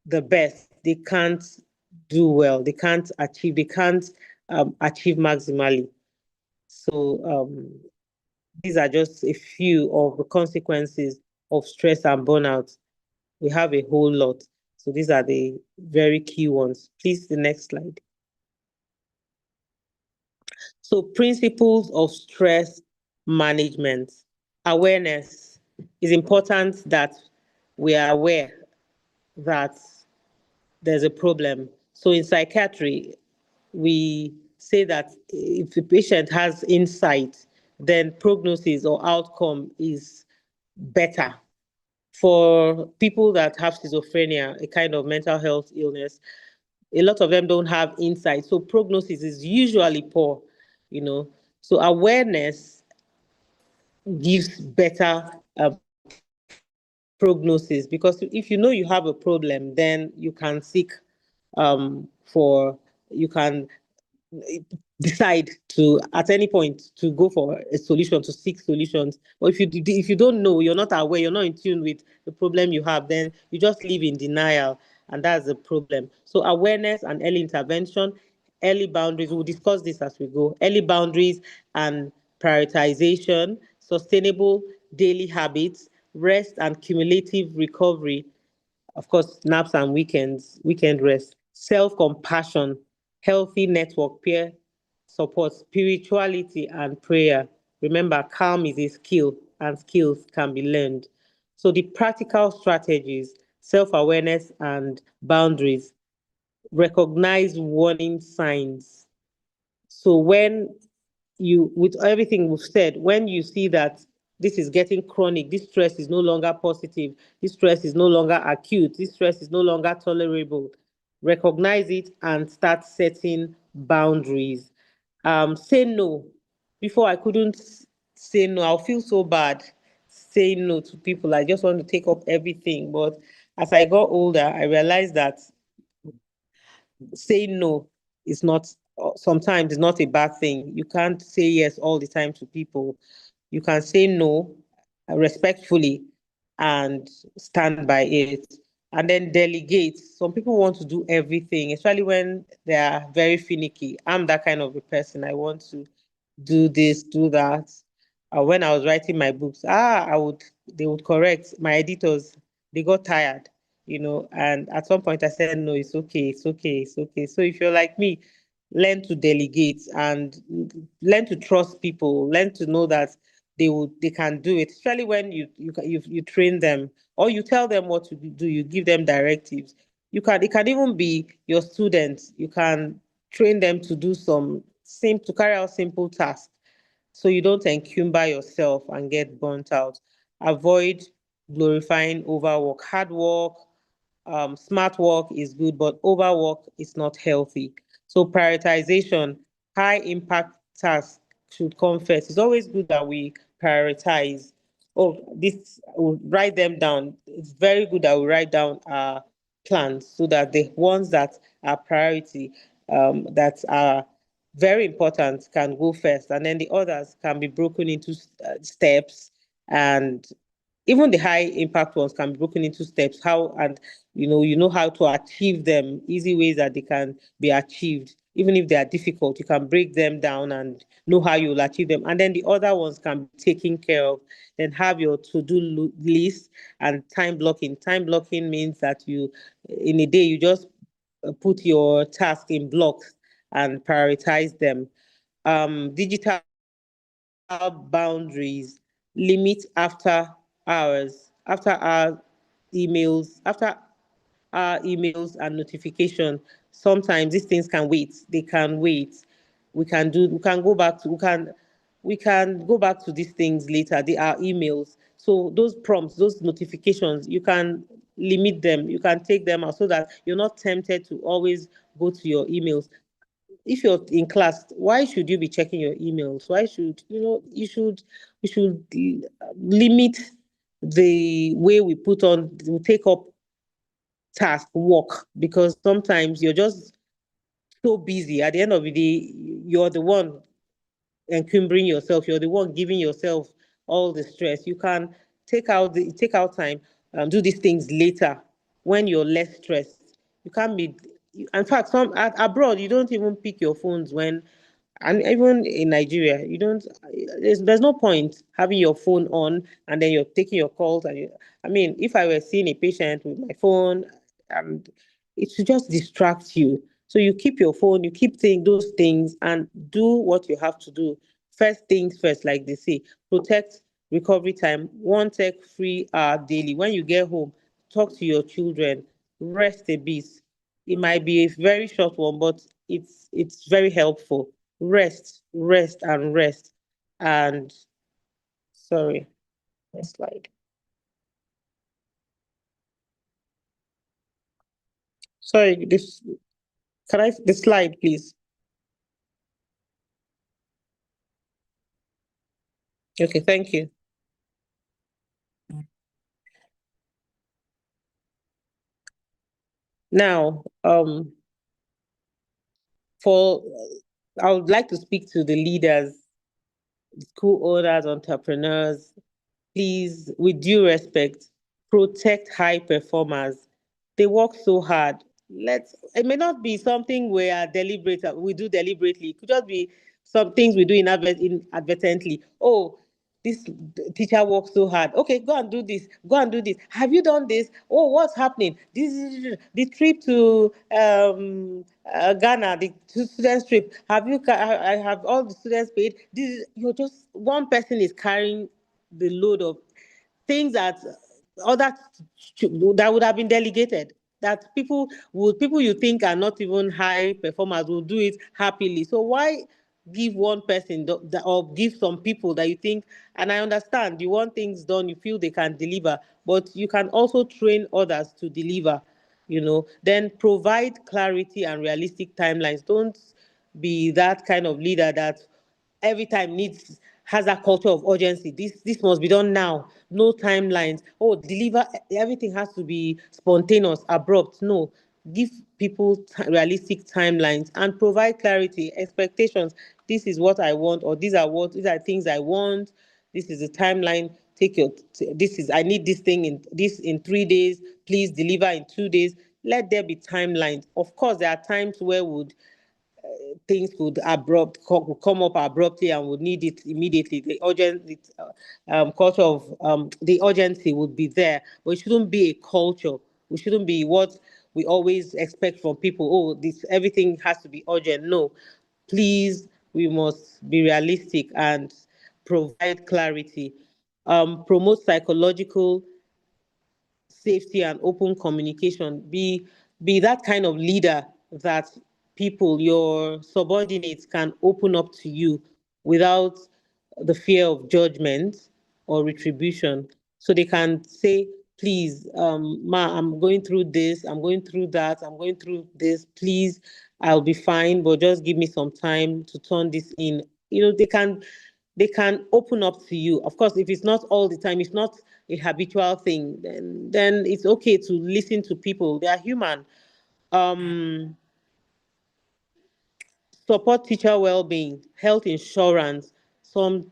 Speaker 3: the best, they can't do well. They can't achieve maximally. So these are just a few of the consequences of stress and burnout. We have a whole lot. So these are the very key ones. Please, the next slide. So principles of stress management. Awareness is important, that we are aware that there's a problem. So in psychiatry, we say that if the patient has insight, then prognosis or outcome is better. For people that have schizophrenia, a kind of mental health illness, a lot of them don't have insight. So prognosis is usually poor, you know. So awareness gives better prognosis, because if you know you have a problem, then you can seek for you can decide to at any point to go for a solution, to seek solutions. But if you don't know, you're not aware, you're not in tune with the problem you have, then you just live in denial, and that's the problem. So awareness and early intervention, early boundaries, we'll discuss this as we go. Early boundaries and prioritization, sustainable daily habits, rest and cumulative recovery, of course, naps and weekend rest, self-compassion, healthy network, peer support, spirituality, and prayer. Remember, calm is a skill, and skills can be learned. So the practical strategies: self-awareness and boundaries, recognize warning signs. So when with everything we've said, when you see that this is getting chronic, this stress is no longer positive, this stress is no longer acute, this stress is no longer tolerable, recognize it and start setting boundaries. Say no. Before, I couldn't say no. I'll feel so bad saying no to people. I just want to take up everything. But as I got older, I realized that saying no is not, sometimes it's not a bad thing. You can't say yes all the time to people. You can say no respectfully and stand by it. And then delegate. Some people want to do everything, especially when they are very finicky. I'm that kind of a person. I want to do this, do that. When I was writing my books, they would correct my editors. They got tired, and at some point I said, no, it's okay, it's okay, it's okay. So if you're like me, learn to delegate and learn to trust people, learn to know that they can do it, especially when you train them or you tell them what to do, you give them directives. It can even be your students. You can train them to do to carry out simple tasks, so you don't encumber yourself and get burnt out. Avoid glorifying overwork. Hard work, smart work is good, but overwork is not healthy. So prioritization, high impact tasks should come first. It's always good that we prioritize. Oh, this, we'll write them down. It's very good that we write down our plans so that the ones that are priority, that are very important, can go first, and then the others can be broken into steps, and even the high impact ones can be broken into steps. How, and you know how to achieve them, easy ways that they can be achieved. Even if they are difficult, you can break them down and know how you will achieve them. And then the other ones can be taken care of. Then have your to-do list and time blocking. Time blocking means that you, in a day, you just put your task in blocks and prioritize them. Digital boundaries, limit after our emails, after our emails and notification. Sometimes these things can wait. They can wait. We can go back to, we can go back to these things later. They are emails. So those prompts, those notifications, you can limit them. You can take them out so that you're not tempted to always go to your emails. If you're in class, why should you be checking your emails? Why should, we should limit the way we take up task work, because sometimes you're just so busy. At the end of the day, you're the one encumbering yourself. You're the one giving yourself all the stress. You can take out time and do these things later when you're less stressed. You can't be. In fact, abroad, you don't even pick your phones when, and even in Nigeria, you don't. There's no point having your phone on and then you're taking your calls. I mean, if I were seeing a patient with my phone, and it should just distract you. So you keep your phone, you keep those things, and do what you have to do. First things first, like they say, protect recovery time. One tech-free hour daily. When you get home, talk to your children, rest a bit. It might be a very short one, but it's very helpful. Rest, rest, and rest. And sorry, next slide. Sorry, this, can I, the slide, please? Okay, thank you. Now, for I would like to speak to the leaders, school owners, entrepreneurs. Please, with due respect, protect high performers. They work so hard. It may not be something we are deliberate, we do deliberately. It could just be some things we do inadvertently. Oh, this teacher works so hard. Okay, go and do this. Go and do this. Have you done this? Oh, what's happening? This is the trip to Ghana, the students trip. I have all the students paid. You're just one person is carrying the load of things that other that would have been delegated, that people you think are not even high performers will do it happily. So why give one person or give some people that you think, and I understand you want things done, you feel they can deliver, but you can also train others to deliver. Then provide clarity and realistic timelines. Don't be that kind of leader that every time has a culture of urgency. This must be done now. No timelines. Oh, deliver. Everything has to be spontaneous, abrupt. No, give people realistic timelines and provide clarity, expectations. This is what I want, or these are things I want. This is the timeline. I need this thing in 3 days. Please deliver in 2 days. Let there be timelines. Of course, there are times where things could come up abruptly and would need it immediately. The culture of the urgency would be there, but it shouldn't be a culture. We shouldn't be what we always expect from people. Oh, this everything has to be urgent. No, please, we must be realistic and provide clarity. Promote psychological safety and open communication. Be that kind of leader that people, your subordinates, can open up to you without the fear of judgment or retribution. So they can say, please, ma, I'm going through this, I'm going through that, I'm going through this, please, I'll be fine, but just give me some time to turn this in. They can they can open up to you. Of course, if it's not all the time, it's not a habitual thing, then it's okay to listen to people. They are human. Um, Support teacher well-being, health insurance. Some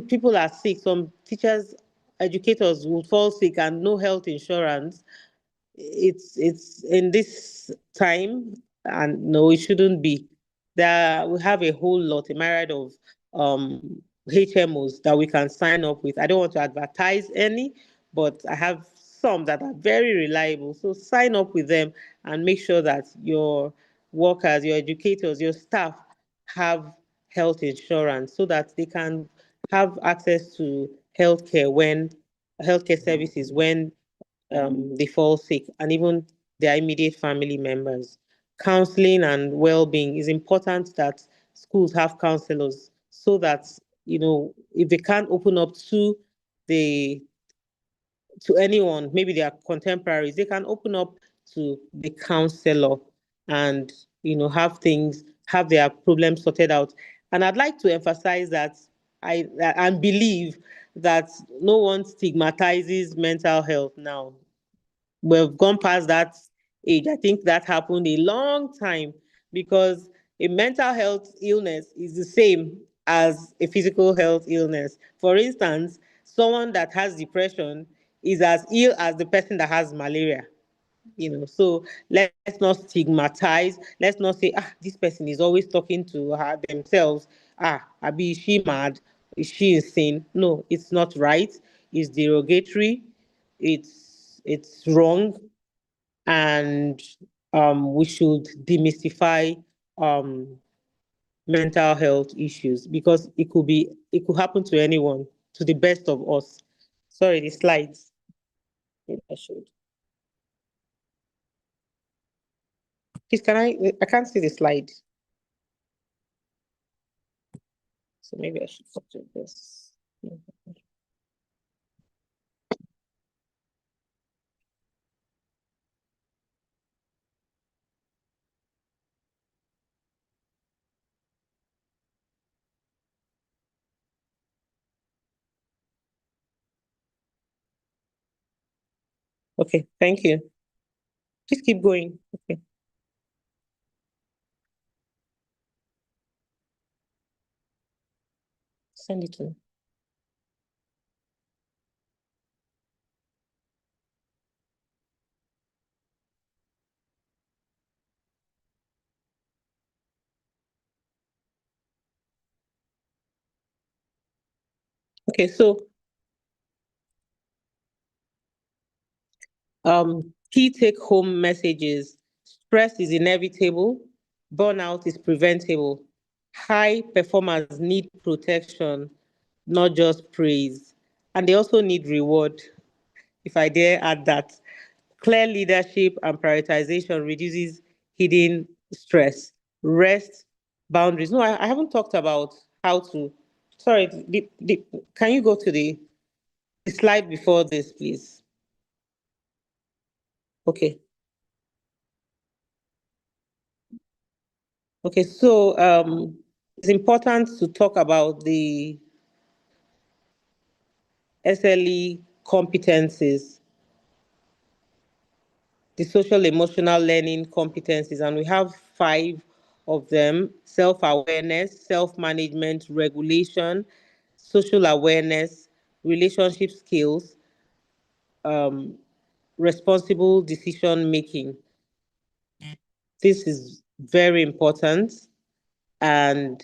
Speaker 3: people are sick. Some teachers, educators will fall sick and no health insurance. It's in this time, and no, it shouldn't be. There we have a whole lot, a myriad of HMOs that we can sign up with. I don't want to advertise any, but I have some that are very reliable. So sign up with them and make sure that your workers, your educators, your staff have health insurance so that they can have access to healthcare services when they fall sick, and even their immediate family members. Counseling and well-being is important that schools have counselors so that, if they can't open up the to anyone, maybe they are contemporaries, they can open up to the counselor and have their problems sorted out. And I'd like to emphasize that and believe that no one stigmatizes mental health now. We've gone past that age. I think that happened a long time, because a mental health illness is the same as a physical health illness. For instance, someone that has depression is as ill as the person that has malaria. So let's not stigmatize. Let's not say, this person is always talking to themselves. Abi, is she mad? Is she insane? No, it's not right. It's derogatory. It's wrong, and we should demystify um, mental health issues, because it could happen to anyone, to the best of us. Sorry, the slides. Maybe I should. Please, I can't see the slide. So maybe I should do this. Okay, thank you. Please keep going. Okay. Send it to me. Okay, so key take-home messages: stress is inevitable, burnout is preventable, high performers need protection, not just praise, and they also need reward, if I dare add that. Clear leadership and prioritization reduces hidden stress. Rest, boundaries. No, I haven't talked about how to. Sorry, can you go to the slide before this, please? Okay. Okay, so it's important to talk about the SLE competencies, the social emotional learning competencies, and we have 5 of them: self-awareness, self-management, regulation, social awareness, relationship skills, responsible decision making. This is very important, and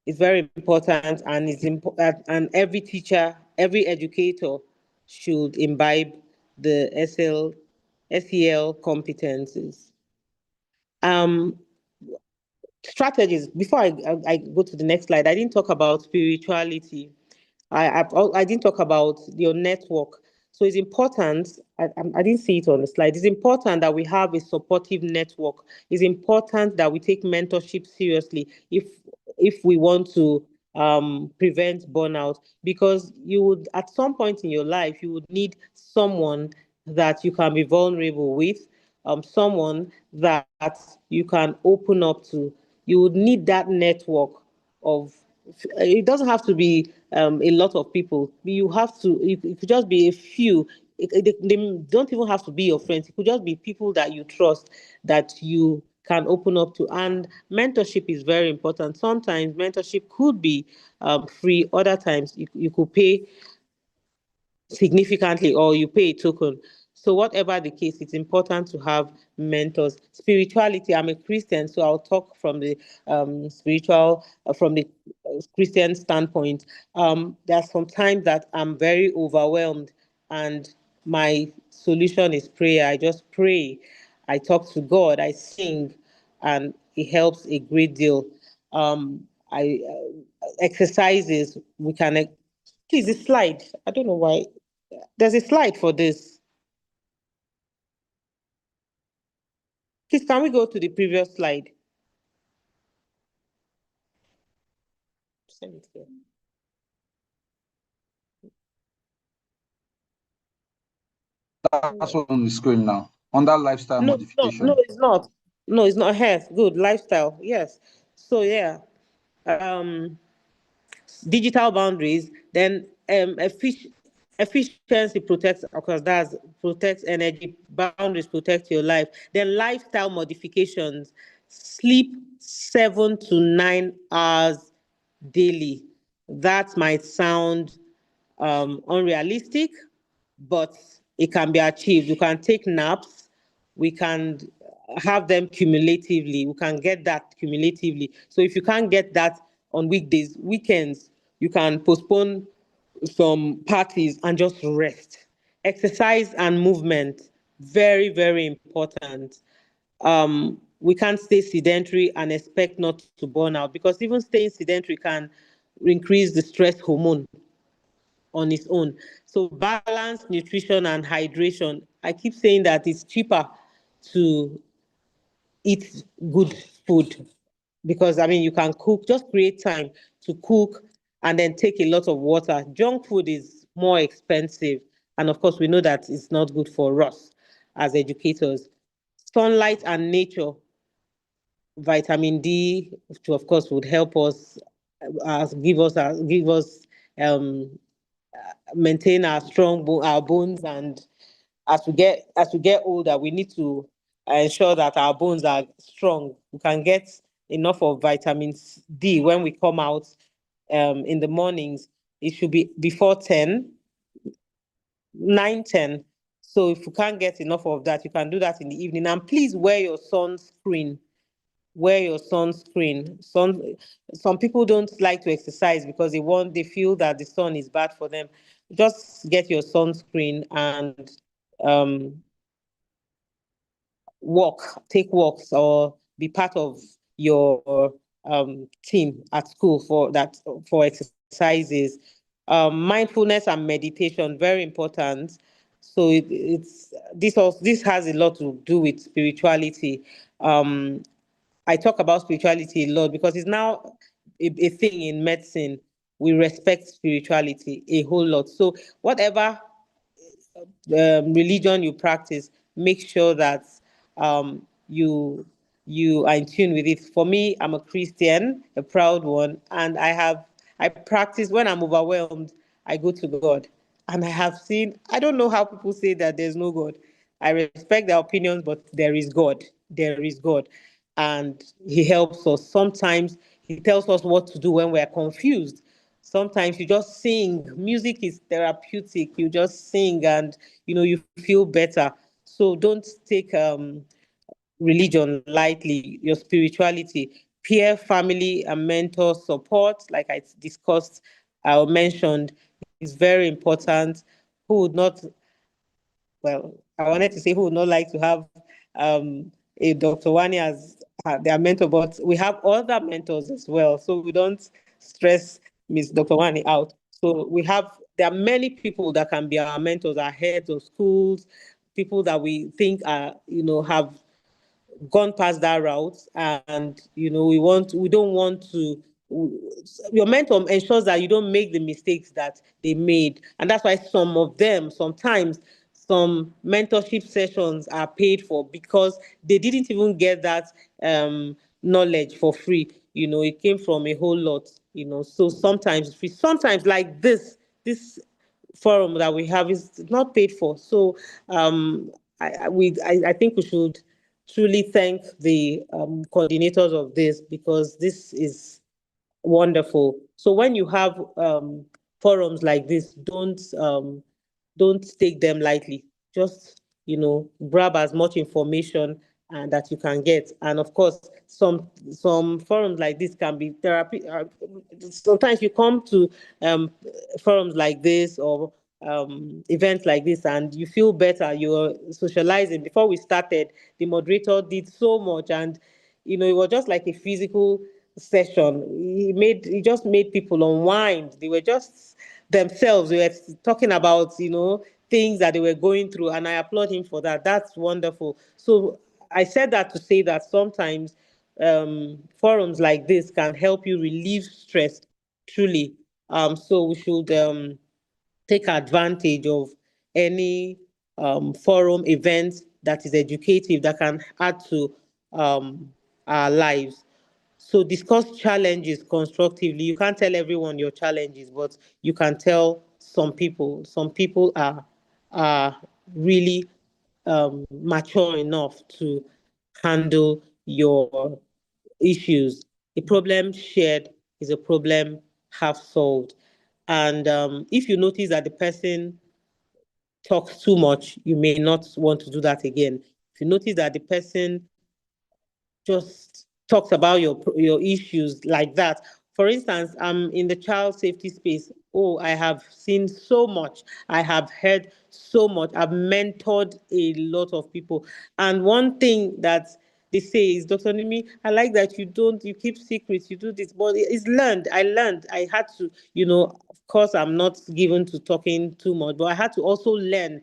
Speaker 3: it's very important, and it's important, and every teacher, every educator should imbibe the SEL competencies. Um, Strategies. Before I go to the next slide, I didn't talk about spirituality. I didn't talk about your network. So it's important. I didn't see it on the slide. It's important that we have a supportive network. It's important that we take mentorship seriously if we want to prevent burnout, because you would, at some point in your life, you would need someone that you can be vulnerable with, someone that you can open up to. You would need that network of it doesn't have to be a lot of people. You have to, it could just be a few. They don't even have to be your friends. It could just be people that you trust, that you can open up to. And mentorship is very important. Sometimes mentorship could be free. Other times you could pay significantly, or you pay a token. So whatever the case, it's important to have mentors. Spirituality, I'm a Christian, so I'll talk from the spiritual, from the Christian standpoint. There's some times that I'm very overwhelmed, and my solution is prayer. I just pray, I talk to God, I sing, and it helps a great deal. I Exercises, we can please, the slide. I don't know why. There's a slide for this. Please, can we go to the previous slide? Send it here.
Speaker 4: That's on the screen now. Under lifestyle
Speaker 3: No,
Speaker 4: modification.
Speaker 3: it's not. No, it's not health. Good lifestyle. Yes. So yeah, um, digital boundaries. Then efficiency protects, because that's protects energy. Boundaries protect your life. Then lifestyle modifications. Sleep 7 to 9 hours daily. That might sound unrealistic, but it can be achieved. You can take naps. We can have them cumulatively. We can get that cumulatively. So if you can't get that on weekdays, weekends, you can postpone some parties and just rest. Exercise and movement, very, very important. We can't stay sedentary and expect not to burn out, because even staying sedentary can increase the stress hormone on its own. So balance, nutrition, and hydration. I keep saying that it's cheaper to eat good food, because I mean you can cook, just create time to cook and then take a lot of water. Junk food is more expensive, and of course we know that it's not good for us as educators. Sunlight and nature, vitamin D, which of course would help us, give us um, maintain our our bones. And as we get older, we need to ensure that our bones are strong. We can get enough of vitamin D when we come out in the mornings. It should be before 10, 9, 10. So if you can't get enough of that, you can do that in the evening. And please wear your sunscreen. Wear your sunscreen. Some people don't like to exercise because they feel that the sun is bad for them. Just get your sunscreen and um, take walks, or be part of your team at school for exercises. Mindfulness and meditation, very important. So this has a lot to do with spirituality. I talk about spirituality a lot because it's now a thing in medicine. We respect spirituality a whole lot. So whatever religion you practice, make sure that you are in tune with it. For me, I'm a Christian, a proud one, and I practice when I'm overwhelmed. I go to God, and I have seen. I don't know how people say that there's no God. I respect their opinions, but there is God. There is God, and He helps us. Sometimes He tells us what to do when we're confused. Sometimes you just sing. Music is therapeutic. You just sing, and you feel better. So don't take religion lightly. Your spirituality, peer, family, and mentor support, like I discussed, I mentioned, is very important. Who would not well, I wanted to say who would not like to have a Dr. Wani as their mentor, but we have other mentors as well. So we don't stress Miss Dr. Wani out. So there are many people that can be our mentors, our heads of schools, people that we think have gone past that route, and we don't want to. Your mentor ensures that you don't make the mistakes that they made, and that's why sometimes some mentorship sessions are paid for, because they didn't even get that knowledge for free. it came from a whole lot, so sometimes like this forum that we have is not paid for. So I think we should truly thank the coordinators of this, because this is wonderful. So when you have forums like this, don't take them lightly. Just grab as much information and that you can get. And of course, some forums like this can be therapy. Sometimes you come to forums like this, or events like this, and you feel better. You're socializing. Before we started, the moderator did so much, and it was just like a physical session. He just made people unwind. They were just themselves. We were talking about things that they were going through, and I applaud him for that. That's wonderful. So I said that to say that sometimes forums like this can help you relieve stress, truly. So we should take advantage of any forum event that is educative, that can add to our lives. So discuss challenges constructively. You can't tell everyone your challenges, but you can tell some people. Some people are really mature enough to handle your issues. A problem shared is a problem half solved. And if you notice that the person talks too much, you may not want to do that again. If you notice that the person just talks about your issues like that. For instance, I'm in the child safety space. Oh, I have seen so much. I have heard so much. I've mentored a lot of people. And one thing that they say is, Dr. Nimi, I like that you keep secrets, you do this, but it's learned. I learned. I had to, of course, I'm not given to talking too much, but I had to also learn.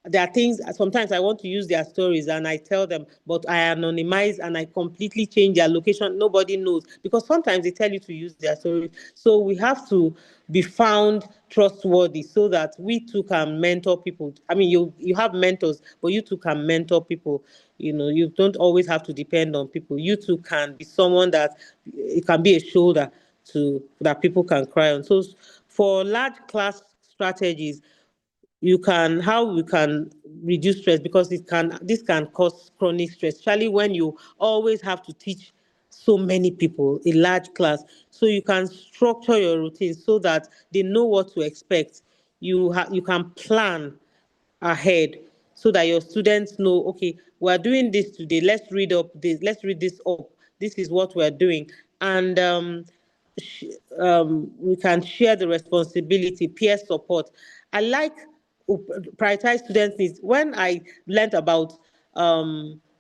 Speaker 3: There are things sometimes I want to use their stories and I tell them, but I anonymize and I completely change their location. Nobody knows, because sometimes they tell you to use their stories. So we have to be found trustworthy so that we too can mentor people. I mean, you have mentors, but you too can mentor people. You don't always have to depend on people. You too can be someone that it can be a shoulder to that people can cry on. So for large class strategies, how we can reduce stress, because this can cause chronic stress, especially when you always have to teach so many people, a large class. So you can structure your routine so that they know what to expect. You can plan ahead so that your students know, okay, we're doing this today. Let's read this up. This is what we're doing. And we can share the responsibility, peer support. I like prioritize students' needs. When I learned about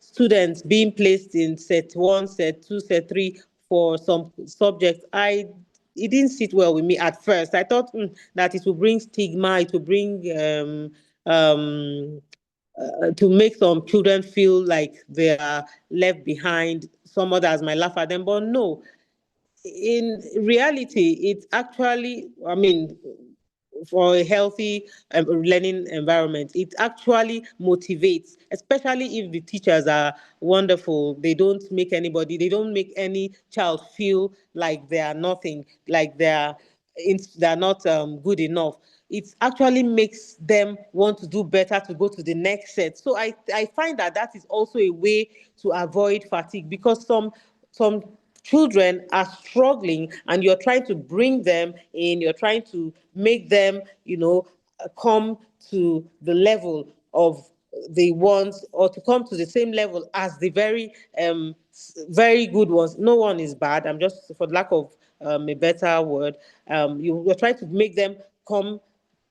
Speaker 3: students being placed in set one, set two, set three for some subjects, it didn't sit well with me at first. I thought that it will bring stigma, it will bring to make some children feel like they are left behind. Some others might laugh at them, but no, in reality, it's actually, I mean, for a healthy learning environment, it actually motivates, especially if the teachers are wonderful. They don't make any child feel like they are nothing, like they're not good enough. It actually makes them want to do better, to go to the next set. So I find that is also a way to avoid fatigue, because some children are struggling and you're trying to bring them in, you're trying to make them, come to the level of the ones, or to come to the same level as the very good ones. No one is bad. I'm just, for lack of a better word, you're trying to make them come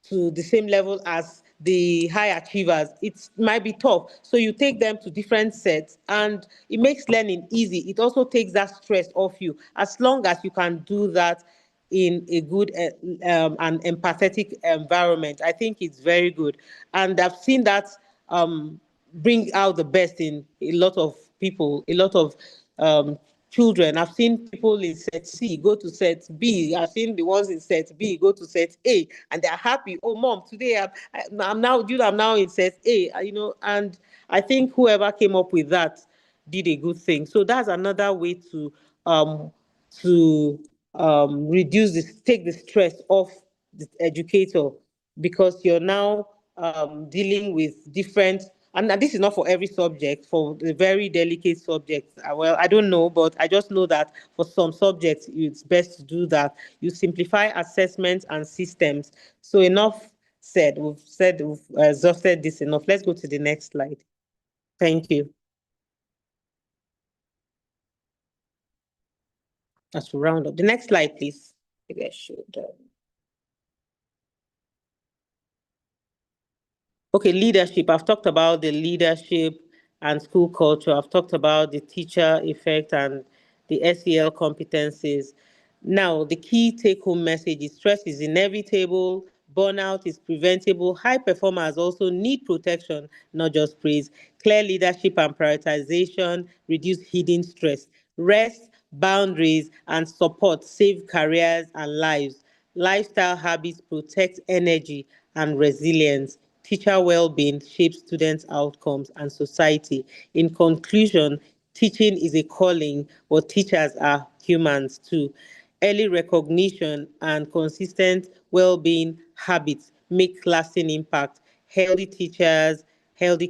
Speaker 3: to the same level as the high achievers. It might be tough. So you take them to different sets and it makes learning easy. It also takes that stress off you. As long as you can do that in a good and empathetic environment, I think it's very good. And I've seen that bring out the best in a lot of people, a lot of children. I've seen people in set C go to set B. I've seen the ones in set B go to set A, and they're happy. Oh, mom, today I'm now, I'm now in set A. And I think whoever came up with that did a good thing. So that's another way to to take the stress off the educator, because you're now dealing with different, and this is not for every subject, for the very delicate subjects. Well, I don't know, but I just know that for some subjects, it's best to do that. You simplify assessments and systems. So enough said. We've exhausted this enough. Let's go to the next slide. Thank you. Let's round up. The next slide, please. Maybe I should. Okay, leadership. I've talked about the leadership and school culture. I've talked about the teacher effect and the SEL competencies. Now, the key take-home message is stress is inevitable, burnout is preventable, high performers also need protection, not just praise. Clear leadership and prioritization reduce hidden stress. Rest, boundaries, and support save careers and lives. Lifestyle habits protect energy and resilience. Teacher well-being shapes students' outcomes and society. In conclusion, teaching is a calling, but teachers are humans too. Early recognition and consistent well-being habits make lasting impact. Healthy teachers, healthy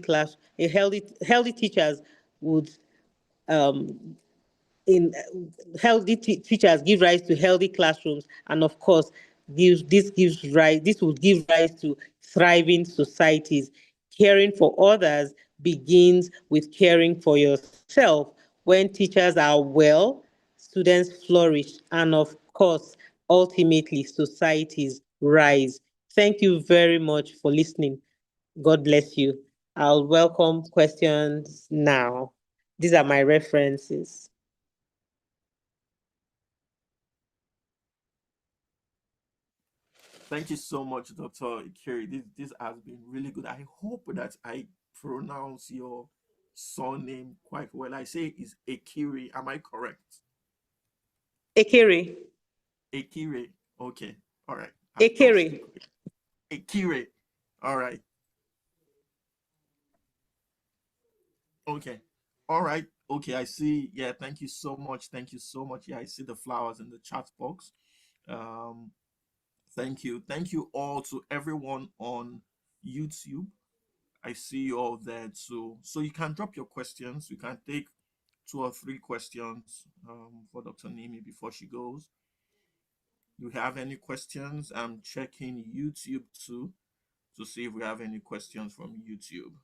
Speaker 3: teachers would um, in healthy teachers give rise to healthy classrooms, and of course this would give rise to thriving societies. Caring for others begins with caring for yourself. When teachers are well, students flourish, and of course ultimately societies rise. Thank you very much for listening. God bless you. I'll welcome questions now. These are my references.
Speaker 1: Thank you so much, Dr. Ikiri. This has been really good. I hope that I pronounce your surname quite well. I say it's Ikiri. Am I correct?
Speaker 3: Ekere.
Speaker 1: Ikiri. Okay. All right. I'll
Speaker 3: Ekere.
Speaker 1: stick with it. Ikiri. All right. Okay. All right. Okay. I see. Yeah. Thank you so much. Thank you so much. Yeah. I see the flowers in the chat box. Um, Thank you. Thank you all to everyone on YouTube. I see you all there too. So you can drop your questions. We can take 2 or 3 questions for Dr. Nimi before she goes. Do you have any questions? I'm checking YouTube too to see if we have any questions from YouTube.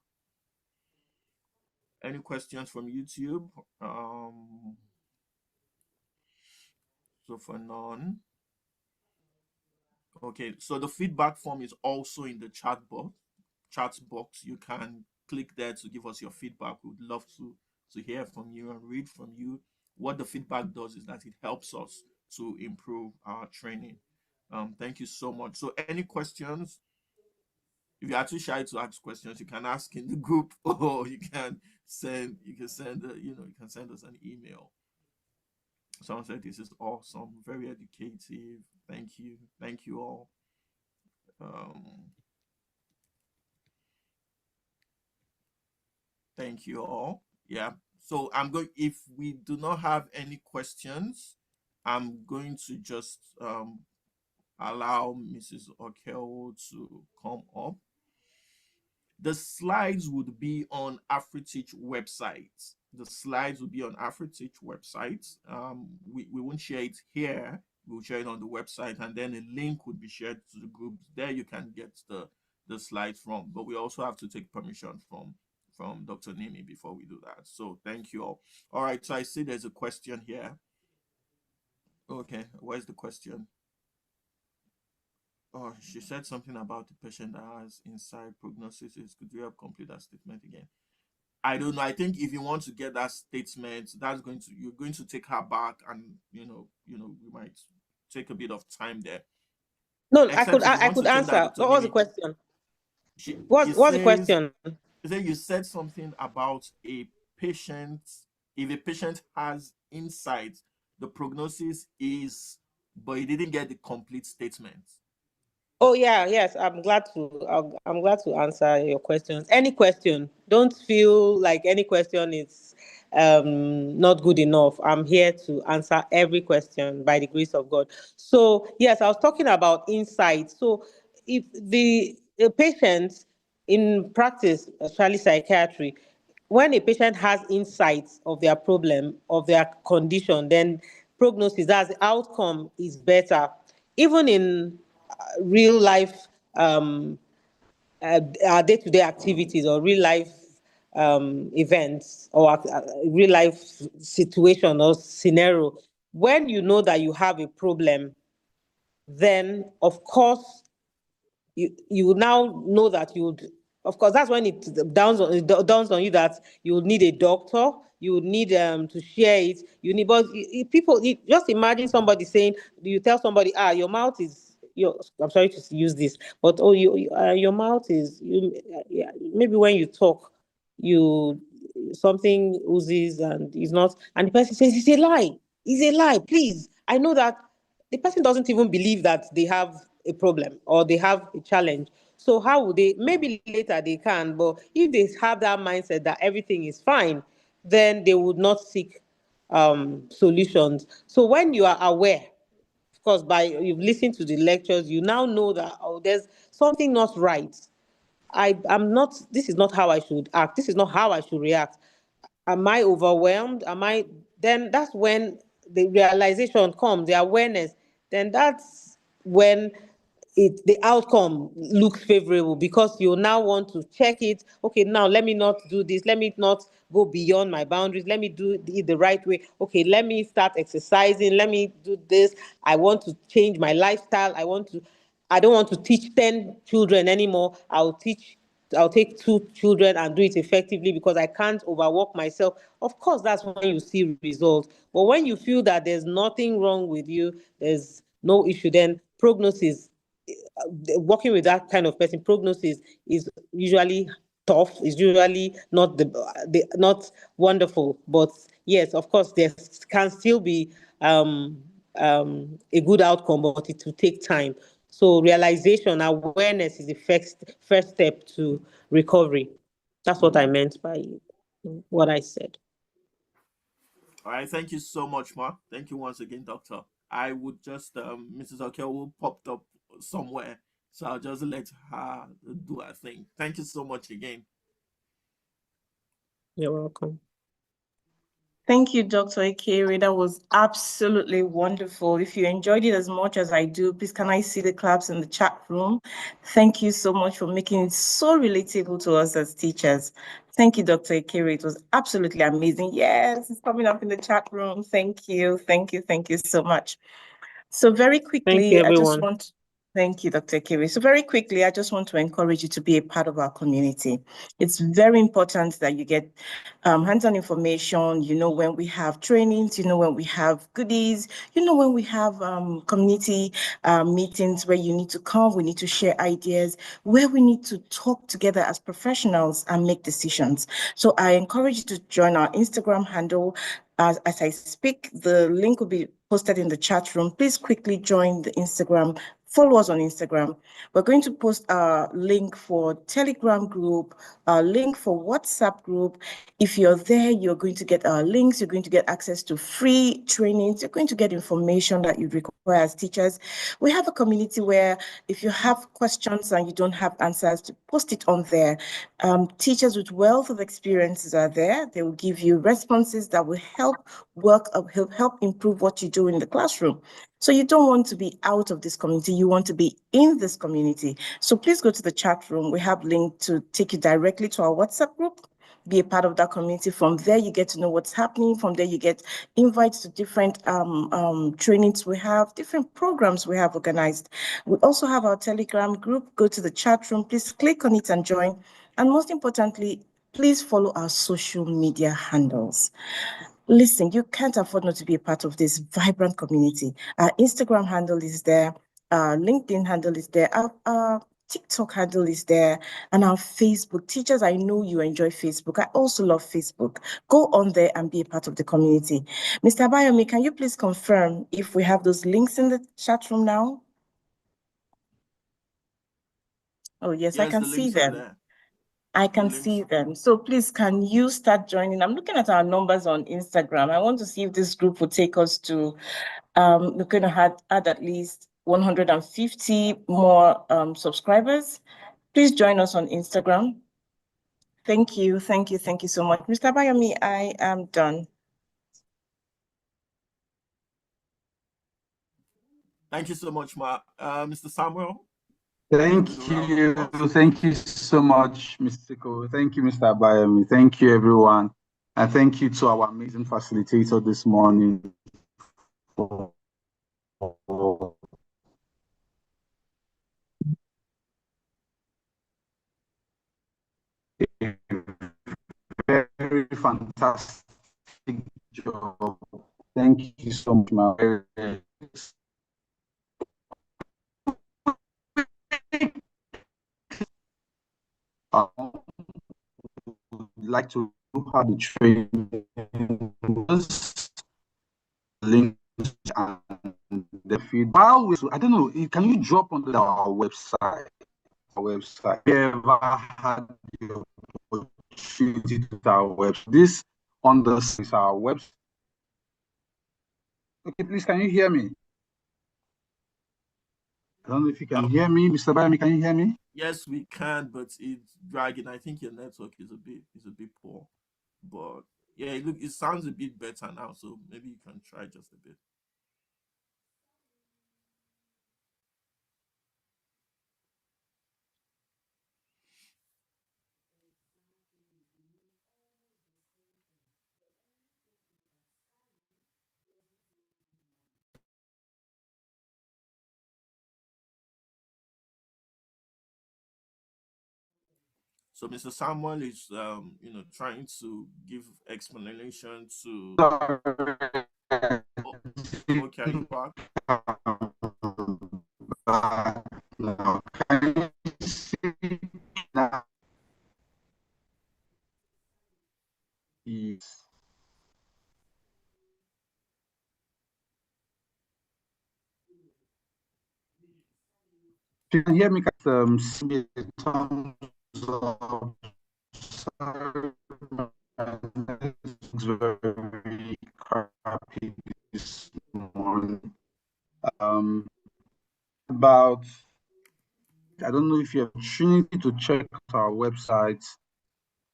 Speaker 1: Any questions from YouTube? So for none. Okay, so the feedback form is also in the chat box. You can click there to give us your feedback. We'd love to hear from you and read from you. What the feedback does is that it helps us to improve our training. Thank you so much. So any questions? If you are too shy to ask questions, you can ask in the group, or you can send us an email. Someone said this is awesome, very educative. Thank you all. Um, Thank you all. Yeah. So I'm going, if we do not have any questions, I'm going to just allow Mrs. Okel to come up. The slides would be on AfriTeach website. The slides will be on AfriTeach website. We won't share it here. We'll share it on the website, and then a link would be shared to the group. There you can get the slides from. But we also have to take permission from Dr. Nimi before we do that. So thank you all. All right. So I see there's a question here. Okay. Where's the question? Oh, she said something about the patient that has inside prognosis. Could you help complete that statement again? I don't know. I think if you want to get that statement, you're going to take her back, and we might take a bit of time there.
Speaker 3: No,
Speaker 1: Except if you
Speaker 3: I
Speaker 1: want to
Speaker 3: could
Speaker 1: take that,
Speaker 3: answer.
Speaker 1: Dr.
Speaker 3: What was the
Speaker 1: Nimi.
Speaker 3: question?
Speaker 1: It
Speaker 3: What's the
Speaker 1: says,
Speaker 3: question?
Speaker 1: you said something about a patient. If a patient has insight, the prognosis is, but you didn't get the complete statement.
Speaker 3: Oh yeah, yes. I'm glad to answer your questions. Any question? Don't feel like any question is not good enough. I'm here to answer every question by the grace of God. So yes, I was talking about insight. So if the patient in practice, especially psychiatry, when a patient has insights of their problem, of their condition, then prognosis, that's the outcome, is better. Even in real life, our day-to-day activities or real life events or real life situation or scenario, when you know that you have a problem, then of course you now know that you would, of course, that's when it dawns on you that you would need a doctor, you would need to share it. You need, but people, just imagine somebody saying, you tell somebody, your mouth is, I'm sorry to use this, but your mouth is, yeah, maybe when you talk, you something oozes and is not, and the person says it's a lie, please, I know that the person doesn't even believe that they have a problem or they have a challenge. So how would they? Maybe later they can, but if they have that mindset that everything is fine, then they would not seek solutions. So when you are aware, of course, by you've listened to the lectures, you now know that, oh, there's something not right. I'm not, this is not how I should act. This is not how I should react. Am I overwhelmed? Then that's when the realization comes, the awareness, then that's when the outcome looks favorable, because you now want to check it. Okay, now let me not do this. Let me not go beyond my boundaries. Let me do it the right way. Okay, let me start exercising. Let me do this. I want to change my lifestyle. I don't want to teach 10 children anymore. I'll take 2 children and do it effectively because I can't overwork myself. Of course, that's when you see results. But when you feel that there's nothing wrong with you, there's no issue, then prognosis, working with that kind of person, prognosis is usually tough, is usually not not wonderful. But yes, of course, there can still be a good outcome, but it will take time. So realization, awareness is the first step to recovery. That's what I meant by what I said.
Speaker 1: All right, thank you so much, Ma. Thank you once again, Doctor. I would just, Mrs. Okewo popped up somewhere, so I'll just let her do her thing. Thank you so much again.
Speaker 3: You're welcome.
Speaker 5: Thank you, Dr. Ikere. That was absolutely wonderful. If you enjoyed it as much as I do, please can I see the claps in the chat room? Thank you so much for making it so relatable to us as teachers. Thank you, Dr. Ikere. It was absolutely amazing. Yes, it's coming up in the chat room. Thank you. Thank you. Thank you so much. So very quickly,
Speaker 3: Thank you, everyone.
Speaker 5: Thank you, Dr. Kiri. So very quickly, I just want to encourage you to be a part of our community. It's very important that you get hands-on information, when we have trainings, when we have goodies, when we have community meetings where you need to come, we need to share ideas, where we need to talk together as professionals and make decisions. So I encourage you to join our Instagram handle. As I speak, the link will be posted in the chat room. Please quickly join the Instagram. Follow us on Instagram. We're going to post a link for Telegram group, a link for WhatsApp group. If you're there, you're going to get our links. You're going to get access to free trainings. You're going to get information that you require as teachers. We have a community where if you have questions and you don't have answers, to post it on there. Teachers with wealth of experiences are there. They will give you responses that will help improve what you do in the classroom. So you don't want to be out of this community. You want to be in this community. So please go to the chat room. We have link to take you directly to our WhatsApp group. Be a part of that community. From there, you get to know what's happening. From there, you get invites to different trainings we have, different programs we have organized. We also have our Telegram group. Go to the chat room. Please click on it and join. And most importantly, please follow our social media handles. Listen, you can't afford not to be a part of this vibrant community. Our Instagram handle is there, our LinkedIn handle is there, our TikTok handle is there, and our Facebook. Teachers, I know you enjoy Facebook. I also love Facebook. Go on there and be a part of the community. Mr. Abayomi, can you please confirm if we have those links in the chat room now? Oh, yes, I can see them. I can see them. So please, can you start joining? I'm looking at our numbers on Instagram. I want to see if this group will take us to, we're going to add at least 150 more subscribers. Please join us on Instagram. Thank you, thank you, thank you so much. Mr. Bayomi, I am done.
Speaker 1: Thank you so much, Ma. Mr. Samuel.
Speaker 4: Thank you so much, Mr. Siko. Thank you, Mr. Bayomi. Thank you, everyone. And thank you to our amazing facilitator this morning for a very fantastic job. Thank you so much, my would like to have the training link and the feed. I don't know, can you drop on our website? Ever had the opportunity to our website? This on the is our website. Okay, please, can you hear me? I don't know if you can hear me, Mr. Bayami. Can you hear me?
Speaker 1: Yes, we can, but it's dragging. I think your network is a bit poor. But yeah, it sounds a bit better now, so maybe you can try just a bit. So Mr. Samuel is trying to give explanation to. Oh, okay, are you back?
Speaker 4: No. Can you see now? Yes. If you can hear me, see thumbs up. Sorry, very crappy this morning. About, I don't know if you have an opportunity to check our website.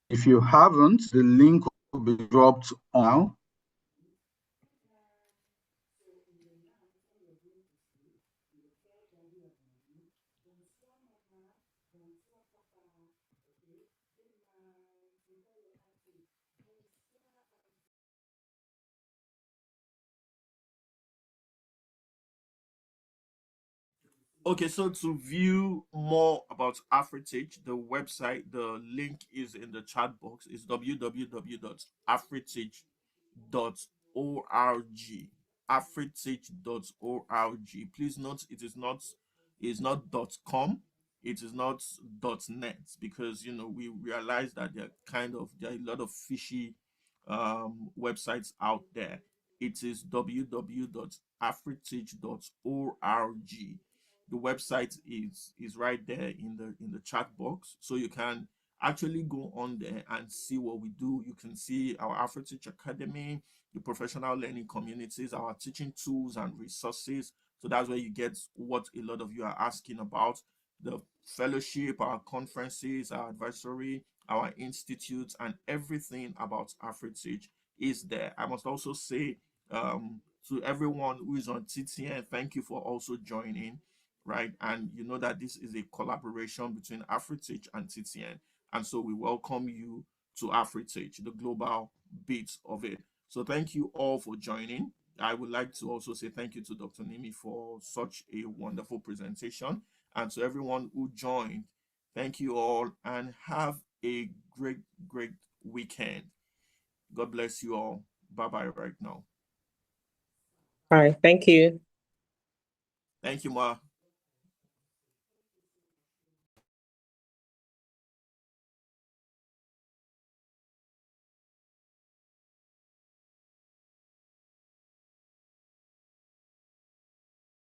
Speaker 4: If you haven't, the link will be dropped now.
Speaker 1: Okay, so to view more about Afritech, the website, the link is in the chat box. It's www.afritech.org. Afritech.org. Please note it is not .com, it is not .net, because we realize that there are a lot of fishy websites out there. It is www.afritech.org. The website is right there in the chat box, so you can actually go on there and see what we do. You can see our AfroTeach Academy, the professional learning communities, our teaching tools and resources. So that's where you get what a lot of you are asking about: the fellowship, our conferences, our advisory, our institutes, and everything about AfroTeach is there. I must also say, to everyone who is on TTN, thank you for also joining, right? And you know that this is a collaboration between Afritech and TTN. And so we welcome you to Afritech, the global bit of it. So thank you all for joining. I would like to also say thank you to Dr. Nimi for such a wonderful presentation. And to everyone who joined, thank you all and have a great, great weekend. God bless you all. Bye-bye right now.
Speaker 3: All right. Thank you.
Speaker 1: Thank you, Ma.